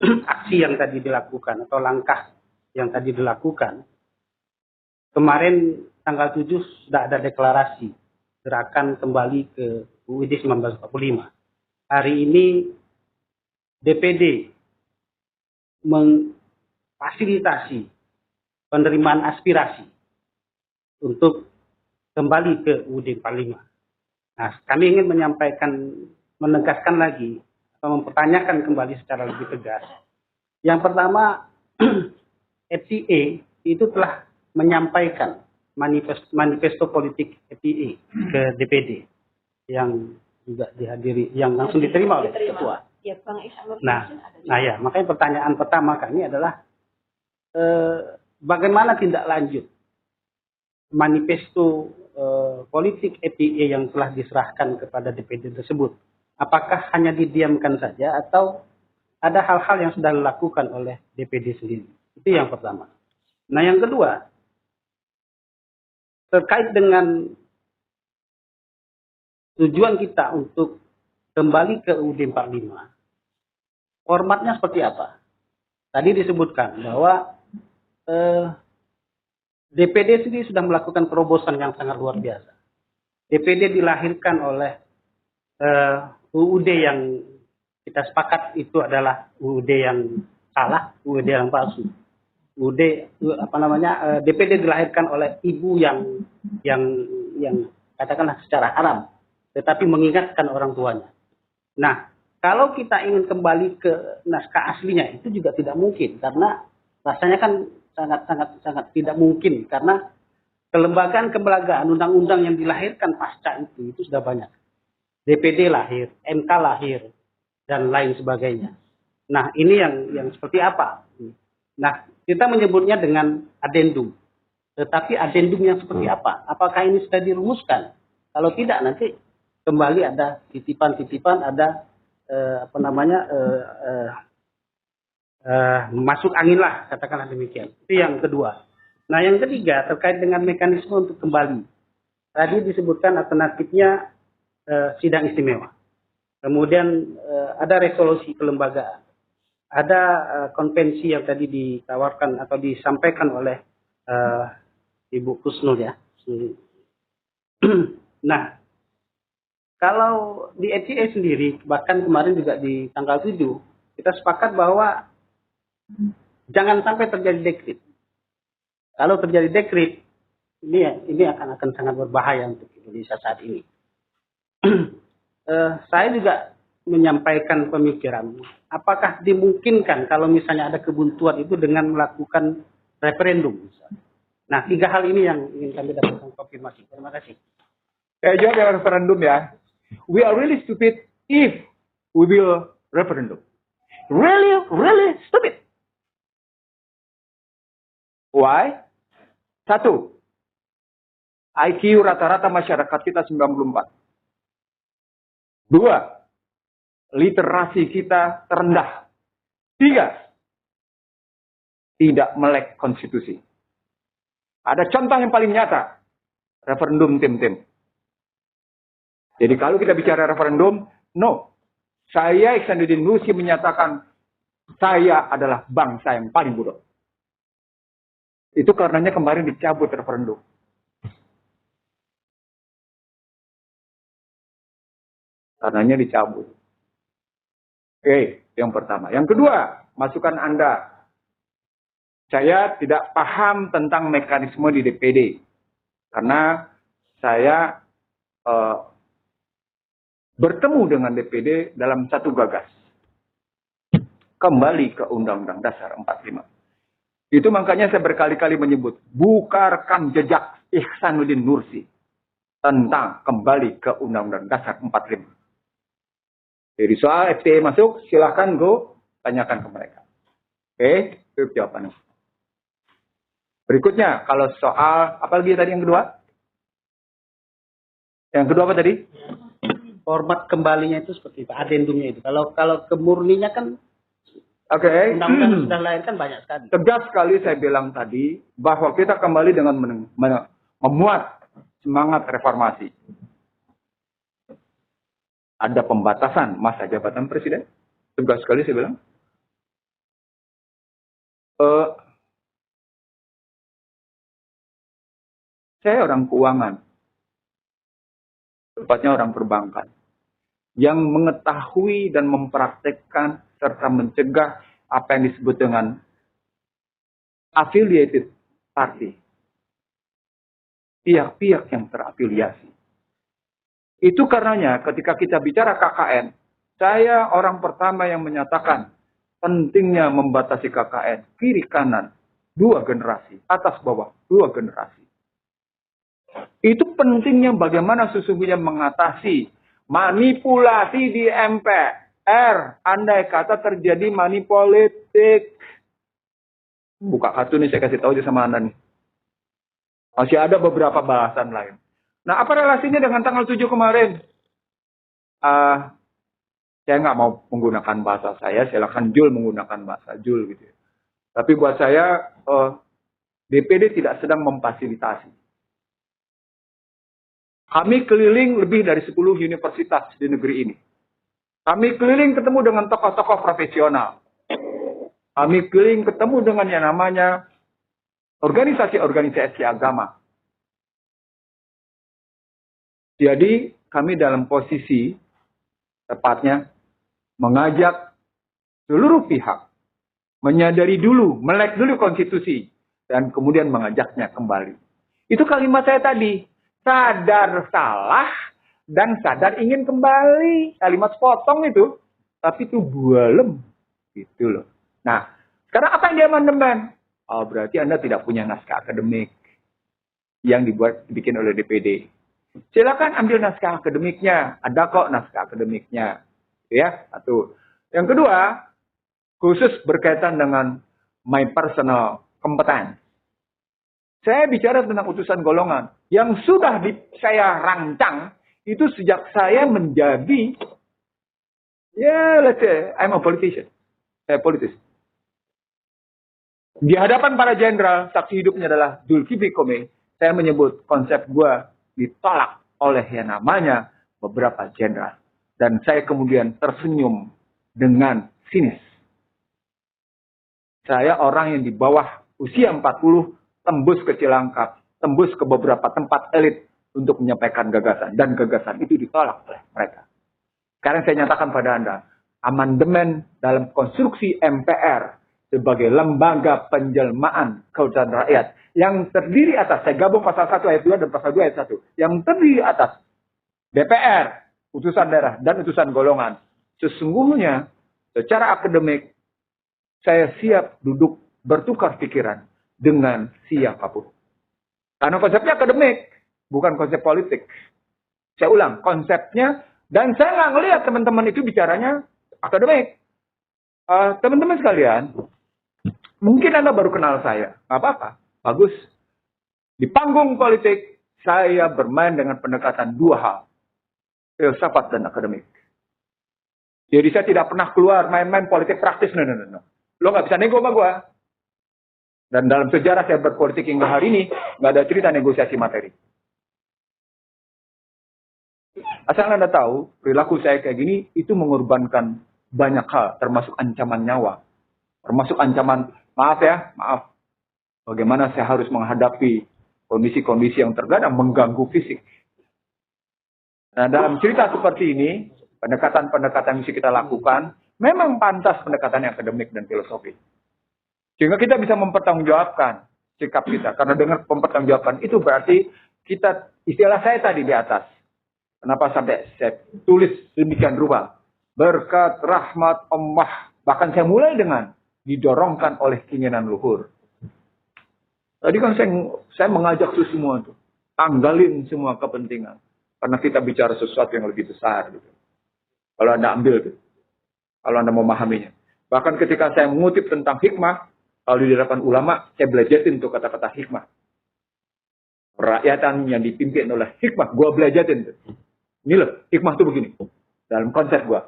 aksi yang tadi dilakukan atau langkah yang tadi dilakukan. Kemarin tanggal 7 sudah ada deklarasi gerakan kembali ke UUD 1945. Hari ini DPD memfasilitasi penerimaan aspirasi untuk kembali ke UUD 45. Nah, kami ingin menegaskan lagi atau mempertanyakan kembali secara lebih tegas. Yang pertama, FTA itu telah menyampaikan manifesto politik FTA ke DPD yang juga dihadiri, yang langsung diterima oleh ketua. Ya, Bang Ihsanudin Nah ya, makanya pertanyaan pertama kami adalah bagaimana tindak lanjut manifesto politik FTA yang telah diserahkan kepada DPD tersebut? Apakah hanya didiamkan saja atau ada hal-hal yang sudah dilakukan oleh DPD sendiri? Itu yang pertama. Nah, yang kedua, terkait dengan tujuan kita untuk kembali ke UUD 45, formatnya seperti apa? Tadi disebutkan bahwa DPD sendiri sudah melakukan terobosan yang sangat luar biasa. DPD dilahirkan oleh UUD yang kita sepakat itu adalah UUD yang salah, UUD yang palsu. DPD dilahirkan oleh ibu yang katakanlah secara haram, tetapi mengingatkan orang tuanya. Nah, kalau kita ingin kembali ke naskah aslinya itu juga tidak mungkin, karena rasanya kan sangat tidak mungkin, karena kelembagaan undang-undang yang dilahirkan pasca itu sudah banyak. DPD lahir, MK lahir, dan lain sebagainya. Nah, ini yang seperti apa? Nah, kita menyebutnya dengan adendum. Tetapi adendum yang seperti apa? Apakah ini sudah dirumuskan? Kalau tidak, nanti kembali ada titipan-titipan, ada masuk angin lah, katakanlah demikian. Itu yang kedua. Nah, yang ketiga terkait dengan mekanisme untuk kembali. Tadi disebutkan alternatifnya sidang istimewa. Kemudian ada resolusi kelembagaan. Ada konvensi yang tadi ditawarkan atau disampaikan oleh Ibu Kusnul ya. Nah, kalau di FTA sendiri, bahkan kemarin juga di tanggal 7, kita sepakat bahwa jangan sampai terjadi dekret. Kalau terjadi dekret, ini akan sangat berbahaya untuk Indonesia saat ini. Saya juga menyampaikan pemikiran, apakah dimungkinkan kalau misalnya ada kebuntuan itu dengan melakukan referendum? Nah, 3 hal ini yang ingin kami dapatkan konfirmasi. Terima kasih. Saya jawab yang referendum ya. We are really stupid if we will referendum. Really stupid. Why? 1. IQ rata-rata masyarakat kita 94. 2. Literasi kita terendah. 3. Tidak melek konstitusi. Ada contoh yang paling nyata. Referendum tim-tim. Jadi kalau kita bicara referendum, no. Saya Ihsanudin Nursi menyatakan saya adalah bangsa yang paling bodoh. Itu karenanya kemarin dicabut referendum. Karenanya dicabut. Oke, yang pertama. Yang kedua, masukan Anda. Saya tidak paham tentang mekanisme di DPD. Karena saya bertemu dengan DPD dalam satu gagas. Kembali ke Undang-Undang Dasar 45. Itu makanya saya berkali-kali menyebut, bukarkan jejak Ihsanudin Nursi tentang kembali ke Undang-Undang Dasar 45. Jadi soal FTA masuk, silahkan go, tanyakan ke mereka. Oke, itu jawabannya. Berikutnya, kalau soal, apa lagi tadi yang kedua? Yang kedua apa tadi? Format kembalinya itu seperti apa? Adendumnya itu. Kalau kemurninya kan undang-undang sudah lahirkan banyak sekali. Tegas sekali saya bilang tadi bahwa kita kembali dengan memuat semangat reformasi. Ada pembatasan masa jabatan presiden. Tegas sekali saya bilang. Saya orang keuangan. Tepatnya orang perbankan. Yang mengetahui dan mempraktekkan serta mencegah apa yang disebut dengan affiliated party. Pihak-pihak yang terafiliasi. Itu karenanya ketika kita bicara KKN, saya orang pertama yang menyatakan pentingnya membatasi KKN. Kiri kanan, 2 generasi. Atas bawah, 2 generasi. Itu pentingnya bagaimana sesungguhnya mengatasi manipulasi di MPR. Andai kata terjadi manipolitik. Buka kartu nih, saya kasih tahu aja sama Anda nih. Masih ada beberapa bahasan lain. Nah, apa relasinya dengan tanggal 7 kemarin? Saya nggak mau menggunakan bahasa saya, silakan Jul menggunakan bahasa Jul gitu. Tapi buat saya, DPD tidak sedang memfasilitasi. Kami keliling lebih dari 10 universitas di negeri ini. Kami keliling ketemu dengan tokoh-tokoh profesional. Kami keliling ketemu dengan yang namanya organisasi-organisasi agama. Jadi kami dalam posisi tepatnya mengajak seluruh pihak menyadari dulu, melek dulu konstitusi, dan kemudian mengajaknya kembali. Itu kalimat saya tadi, sadar salah dan sadar ingin kembali. Kalimat sepotong itu, tapi itu bualem, gitu loh. Nah, sekarang apa yang diamandemen? Oh, berarti Anda tidak punya naskah akademik yang dibikin oleh DPD. Silakan ambil naskah akademiknya. Ada kok naskah akademiknya. Ya, satu. Yang kedua, khusus berkaitan dengan my personal competence. Saya bicara tentang utusan golongan. Yang sudah saya rancang, itu sejak saya menjadi, let's say, I'm a politician. Saya politis. Di hadapan para jenderal, saksi hidupnya adalah Zulkifli Komeng. Saya menyebut konsep gua ditolak oleh yang namanya beberapa jenderal. Dan saya kemudian tersenyum dengan sinis. Saya orang yang di bawah usia 40 tembus ke Cilangkap, tembus ke beberapa tempat elit untuk menyampaikan gagasan. Dan gagasan itu ditolak oleh mereka. Sekarang saya nyatakan pada Anda, amandemen dalam konstruksi MPR sebagai lembaga penjelmaan kedaulatan rakyat yang terdiri atas, saya gabung pasal 1 ayat 2 dan pasal 2 ayat 1, yang terdiri atas DPR, utusan daerah, dan utusan golongan. Sesungguhnya, secara akademik, saya siap duduk bertukar pikiran dengan siapapun. Karena konsepnya akademik, bukan konsep politik. Saya ulang, konsepnya, dan saya nggak ngelihat teman-teman itu bicaranya akademik. Teman-teman sekalian, mungkin Anda baru kenal saya, nggak apa-apa, bagus. Di panggung politik, saya bermain dengan pendekatan 2 hal. Filsafat dan akademik. Jadi saya tidak pernah keluar main-main politik praktis. No. Lo nggak bisa nego sama gue. Dan dalam sejarah saya berpolitik hingga hari ini, nggak ada cerita negosiasi materi. Asal Anda tahu, perilaku saya kayak gini, itu mengorbankan banyak hal, termasuk ancaman nyawa. Termasuk ancaman, maaf. Bagaimana saya harus menghadapi kondisi-kondisi yang terkadang mengganggu fisik. Nah, dalam cerita seperti ini, pendekatan-pendekatan yang bisa kita lakukan, memang pantas pendekatan yang akademik dan filosofi. Sehingga kita bisa mempertanggungjawabkan sikap kita. Karena dengan mempertanggungjawabkan itu berarti kita, istilah saya tadi di atas. Kenapa sampai saya tulis demikian rupa? Berkat rahmat Allah. Bahkan saya mulai dengan didorongkan oleh keinginan luhur. Tadi kan saya mengajak itu semua tuh. Tanggalin semua kepentingan. Karena kita bicara sesuatu yang lebih besar. Gitu. Kalau Anda ambil tuh. Kalau Anda memahaminya. Bahkan ketika saya mengutip tentang hikmah. Kalau di hadapan ulama, saya belajarin tuh kata-kata hikmah. Rakyatan yang dipimpin oleh hikmah. Gue belajarin tuh. Ini loh, hikmah tuh begini. Dalam konsep gue.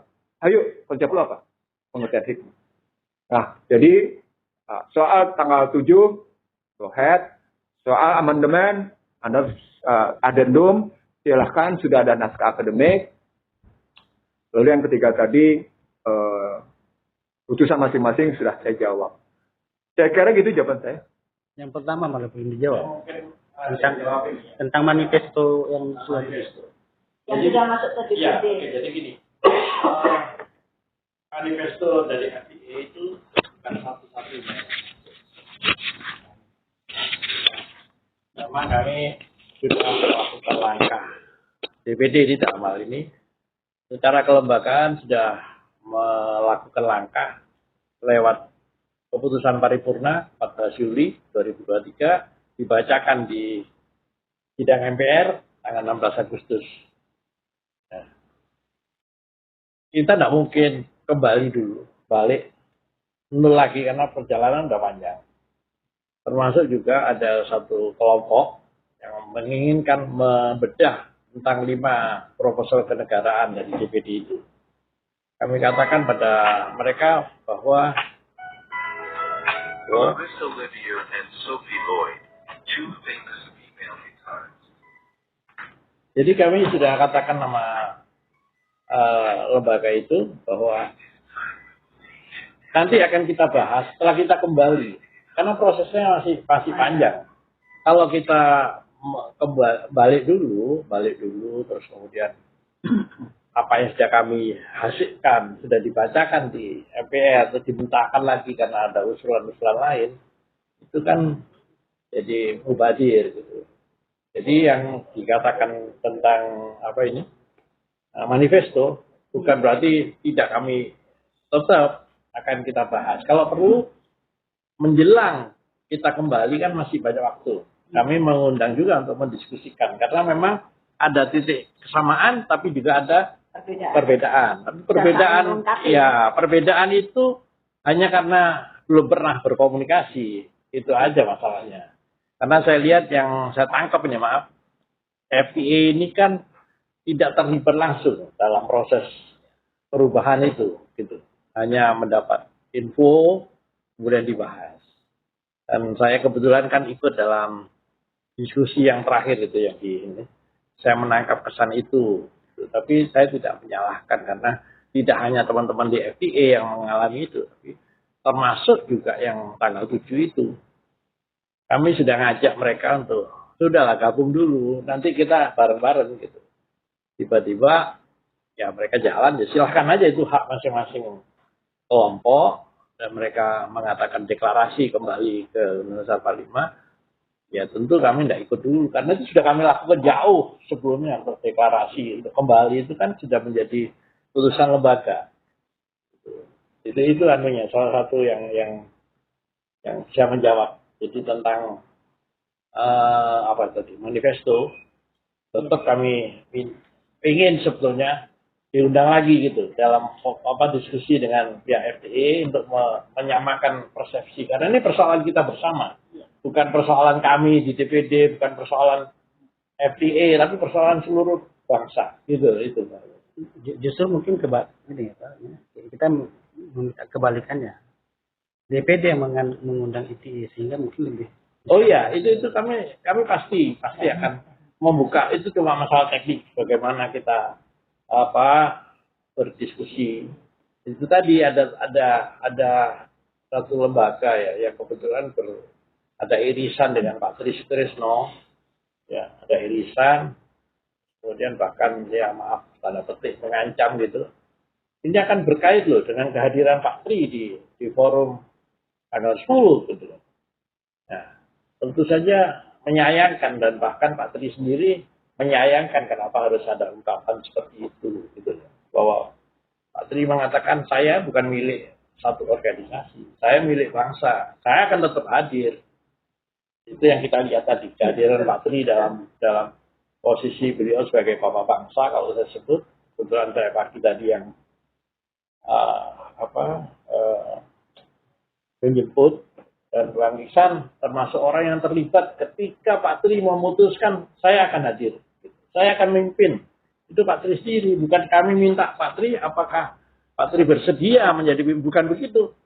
Ayo, konsep lo apa? Pengertian hikmah. Nah, jadi soal tanggal 7, go ahead. Soal amandemen, Anda adendum, silahkan sudah ada naskah akademik. Lalu yang ketiga tadi, putusan masing-masing sudah saya jawab. Saya kira gitu jawaban saya. Yang pertama malah belum dijawab. Tentang manifesto yang sudah Yang sudah masuk ke DPD. Ya, oke, jadi gini. Manifesto dari FIA itu bukan satu-satunya. Memang kami sudah melakukan langkah. DPD di dalam hal ini secara kelembagaan sudah melakukan langkah lewat keputusan paripurna 14 Juli 2023 dibacakan di sidang MPR tanggal 16 Agustus. Nah, kita tidak mungkin kembali dulu, balik lagi karena perjalanan sudah panjang. Termasuk juga ada satu kelompok yang menginginkan membedah tentang 5 proposal kenegaraan dari DPD itu. Kami katakan pada mereka bahwa Margaret Olivier and Sophie Lloyd, two famous female guitarists. jadi kami sudah katakan nama lembaga itu bahwa nanti akan kita bahas setelah kita kembali karena prosesnya masih panjang. Kalau kita balik dulu terus kemudian apa yang sudah kami hasilkan sudah dibacakan di MPR terus dimintakan lagi karena ada usulan-usulan lain itu kan jadi mubadir gitu. Jadi yang dikatakan tentang manifesto bukan berarti tidak kami tetap akan kita bahas. Kalau perlu menjelang kita kembali kan masih banyak waktu. Kami mengundang juga untuk mendiskusikan karena memang ada titik kesamaan tapi juga ada perbedaan. Tapi perbedaan itu hanya karena belum pernah berkomunikasi. Itu aja masalahnya. Karena saya lihat yang saya tangkap ini FIA ini kan tidak terlibat langsung dalam proses perubahan itu, gitu. Hanya mendapat info kemudian dibahas. Dan saya kebetulan kan ikut dalam diskusi yang terakhir itu yang di ini. Saya menangkap kesan itu. Tapi saya tidak menyalahkan karena tidak hanya teman-teman di FIA yang mengalami itu, tapi termasuk juga yang tanggal 7 itu. Kami sudah ngajak mereka untuk sudahlah gabung dulu, nanti kita bareng-bareng gitu. Tiba-tiba ya mereka jalan, ya silahkan aja itu hak masing-masing kelompok dan mereka mengatakan deklarasi kembali ke Undang-Undang 45. Ya tentu kami tidak ikut dulu karena itu sudah kami lakukan jauh sebelumnya untuk deklarasi untuk kembali itu kan sudah menjadi putusan lembaga. Itu anunya salah satu yang bisa menjawab. Jadi tentang manifesto tetap kami ingin sebetulnya diundang lagi gitu dalam diskusi dengan pihak FIA untuk menyamakan persepsi karena ini persoalan kita bersama. Bukan persoalan kami di DPD, bukan persoalan FIA, tapi persoalan seluruh bangsa. Gitu. Justru mungkin kita meminta kebalikannya. DPD yang mengundang ITI sehingga mungkin lebih. Oh iya, itu kami pasti akan membuka. Itu cuma masalah teknik bagaimana kita berdiskusi. Itu tadi ada satu lembaga ya yang kebetulan ada irisan dengan Pak Tri Sutrisno, ya ada irisan, kemudian bahkan ya tanda petik mengancam gitu. Ini akan berkait loh dengan kehadiran Pak Tri di forum tanggal 10 gitu. Nah, tentu saja menyayangkan dan bahkan Pak Tri sendiri menyayangkan kenapa harus ada ungkapan seperti itu gitu. Bahwa Pak Tri mengatakan saya bukan milik satu organisasi, saya milik bangsa, saya akan tetap hadir. Itu yang kita lihat tadi, kehadiran Pak Tri dalam posisi beliau sebagai bapak bangsa kalau saya sebut, kebetulan saya pagi tadi yang menjemput dan Bang Iksan termasuk orang yang terlibat ketika Pak Tri memutuskan saya akan hadir, saya akan memimpin. Itu Pak Tri sendiri, bukan kami minta Pak Tri apakah Pak Tri bersedia menjadi pemimpin, bukan begitu.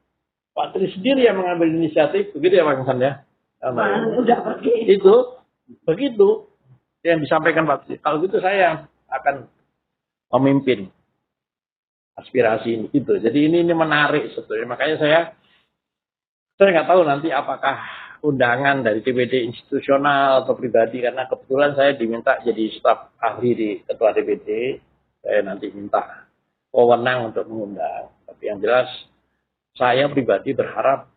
Pak Tri sendiri yang mengambil inisiatif, begitu ya Bang Iksan ya. Udah pergi. Itu begitu. yang disampaikan Pak Presiden. Kalau gitu saya akan memimpin aspirasi ini gitu. Jadi ini menarik sebetulnya. Makanya saya nggak tahu nanti apakah undangan dari DPD institusional atau pribadi, karena kebetulan saya diminta jadi staf ahli di ketua DPD. Saya nanti minta wewenang untuk mengundang. Tapi yang jelas saya pribadi berharap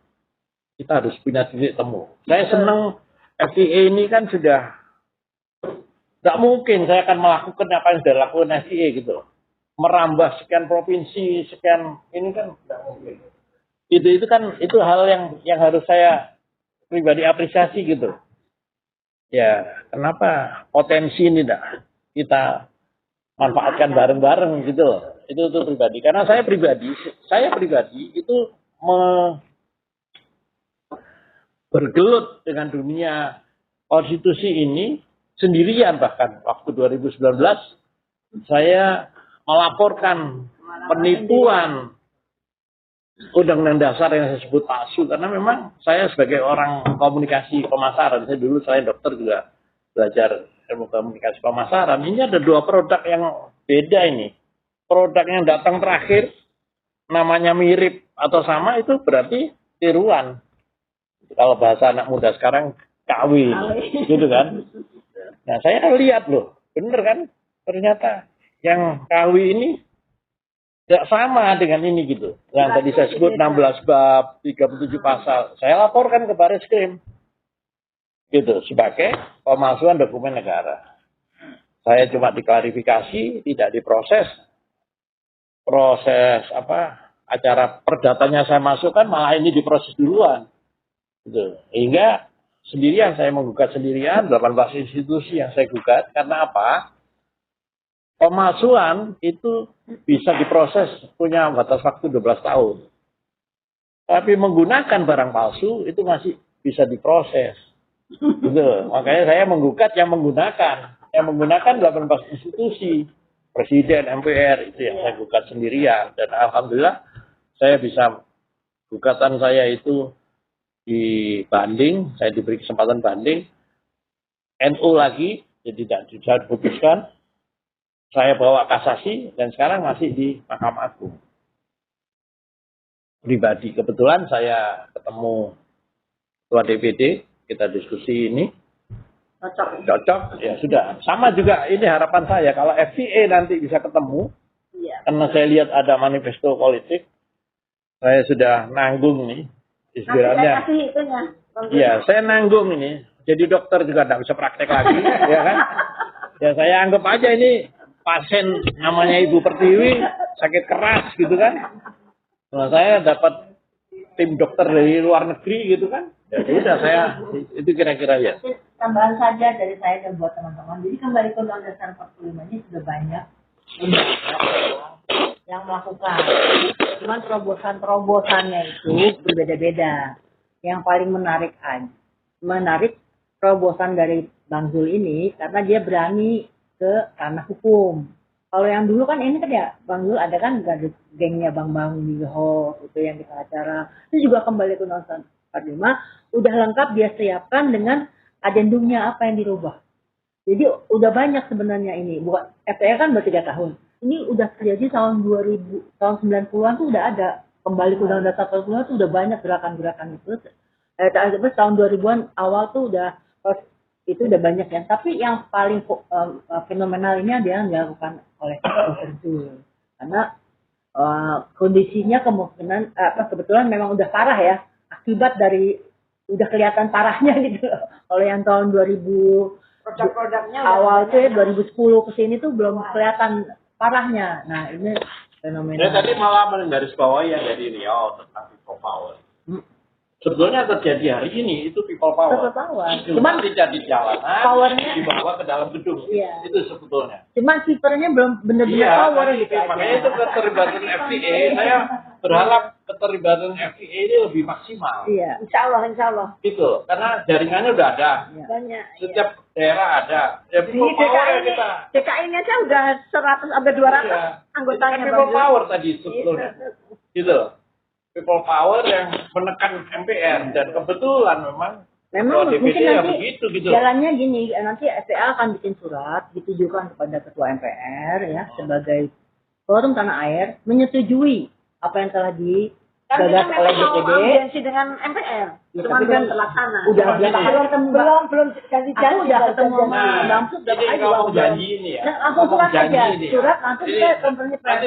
kita harus punya titik temu. Saya senang FTA ini kan sudah nggak mungkin saya akan melakukan apa yang sudah dilakukan FTA gitu loh. Merambah sekian provinsi, sekian ini kan nggak mungkin. Itu kan itu hal yang harus saya pribadi apresiasi gitu. Ya, kenapa potensi ini kita manfaatkan bareng-bareng gitu loh. Itu pribadi. Karena saya pribadi itu bergelut dengan dunia konstitusi ini sendirian. Bahkan waktu 2019 saya melaporkan penipuan Undang-Undang Dasar yang saya sebut palsu, karena memang saya sebagai orang komunikasi pemasaran, saya dulu selain dokter juga belajar ilmu komunikasi pemasaran. Ini ada dua produk yang beda ini. Produk yang datang terakhir namanya mirip atau sama itu berarti tiruan. Kalau bahasa anak muda sekarang KW, gitu kan? Nah saya lihat loh, bener kan? Ternyata yang KW ini tidak sama dengan ini gitu. Yang tadi saya sebut 16 bab, 37 pasal. Saya laporkan ke Barreskrim. Gitu, sebagai pemalsuan dokumen negara. Saya cuma diklarifikasi, tidak diproses. Proses acara perdatanya saya masukkan, malah ini diproses duluan. Gitu. Hingga sendirian saya menggugat sendirian, 18 institusi yang saya gugat. Karena apa? Pemalsuan itu bisa diproses, punya batas waktu 12 tahun. Tapi menggunakan barang palsu itu masih bisa diproses. Gitu. Makanya saya menggugat yang menggunakan. Yang menggunakan 18 institusi. Presiden, MPR, itu yang saya gugat sendirian. Dan alhamdulillah saya bisa, gugatan saya itu dibanding, saya diberi kesempatan banding. NU lagi, jadi tidak bisa diputuskan. Saya bawa kasasi dan sekarang masih di Mahkamah Agung. Pribadi, kebetulan saya ketemu ketua DPD, kita diskusi ini. Cocok, ya sudah. Sama juga ini harapan saya, kalau FTA nanti bisa ketemu, karena saya lihat ada manifesto politik, saya sudah nanggung nih, istilahnya. Iya, saya nanggung ini. Jadi dokter juga tidak bisa praktek lagi, ya kan? Ya saya anggap aja ini pasien namanya Ibu Pertiwi sakit keras gitu kan. Nah, saya dapat tim dokter dari luar negeri gitu kan. Ya sudah, saya itu kira-kira ya. Tambahan saja dari saya dan buat teman-teman. Jadi kembali ke Undang-Undang Dasar 45 ini sudah banyak yang melakukan. Cuman terobosannya itu berbeda-beda. Yang paling menarik terobosan dari Bang Zul ini karena dia berani ke ranah hukum. Kalau yang dulu kan ini kan ya Bang Zul ada kan gengnya Bang Wiho itu yang di acara. Itu juga kembali ke Undang-Undang 45 udah lengkap dia siapkan dengan adendumnya apa yang dirubah. Jadi udah banyak sebenarnya ini. Bukan FTA kan baru 3 tahun. Ini udah terjadi tahun 2000, tahun 90-an tuh udah ada. Kembali ke Undang-Undang Dasar 45 tuh udah banyak gerakan-gerakan itu. Tahun 2000-an awal tuh udah itu udah banyak ya. Tapi yang paling fenomenal ini ada yang dilakukan oleh Dr. Zul. Karena kondisinya kemungkinan kebetulan memang udah parah ya. Akibat dari udah kelihatan parahnya gitu. Kalau yang tahun 2000 Produk-produknya awal tuh ya 2010 ke sini tuh belum kelihatan parahnya. Nah, ini fenomena. Saya tadi malah menggarisbawahi yang dari Riau tentang people power. Sebetulnya terjadi hari ini itu people power. People power. Cuman tidak di jalanan, powernya dibawa ke dalam gedung. Iya. Itu sebetulnya. Cuman kipernya belum benar-benar power gitu aja. Makanya itu keterlibatan FTA. Saya berharap keterlibatan FTA ini lebih maksimal. Iya. Insya Allah. Gitu. Karena jaringannya udah ada. Banyak. Setiap daerah ada. Ya Di people power ya DKI kita. DKI-nya aja udah 100 sampai 200 Iya. anggotanya. Itu kan people Bang Zul. power tadi sebetulnya. Gitu. People power yang menekan MPR. Dan kebetulan memang Memang Kalau mungkin DPD ya nanti begitu gitu. jalannya gini, nanti SPA akan bikin surat ditujukan kepada Ketua MPR ya sebagai forum tanah air menyetujui apa yang telah Kan digagas kita oleh memang mau DPD. audiensi dengan MPR. Ya, Cuman tapi belum kan terlaksana. udah ketemu belum ganti aku udah ketemu sama Nah, Bamsud, jadi udah kamu janji ini ya. langsung surat Janji aja, ini ya. surat langsung Jadi, kita konfirmasi nanti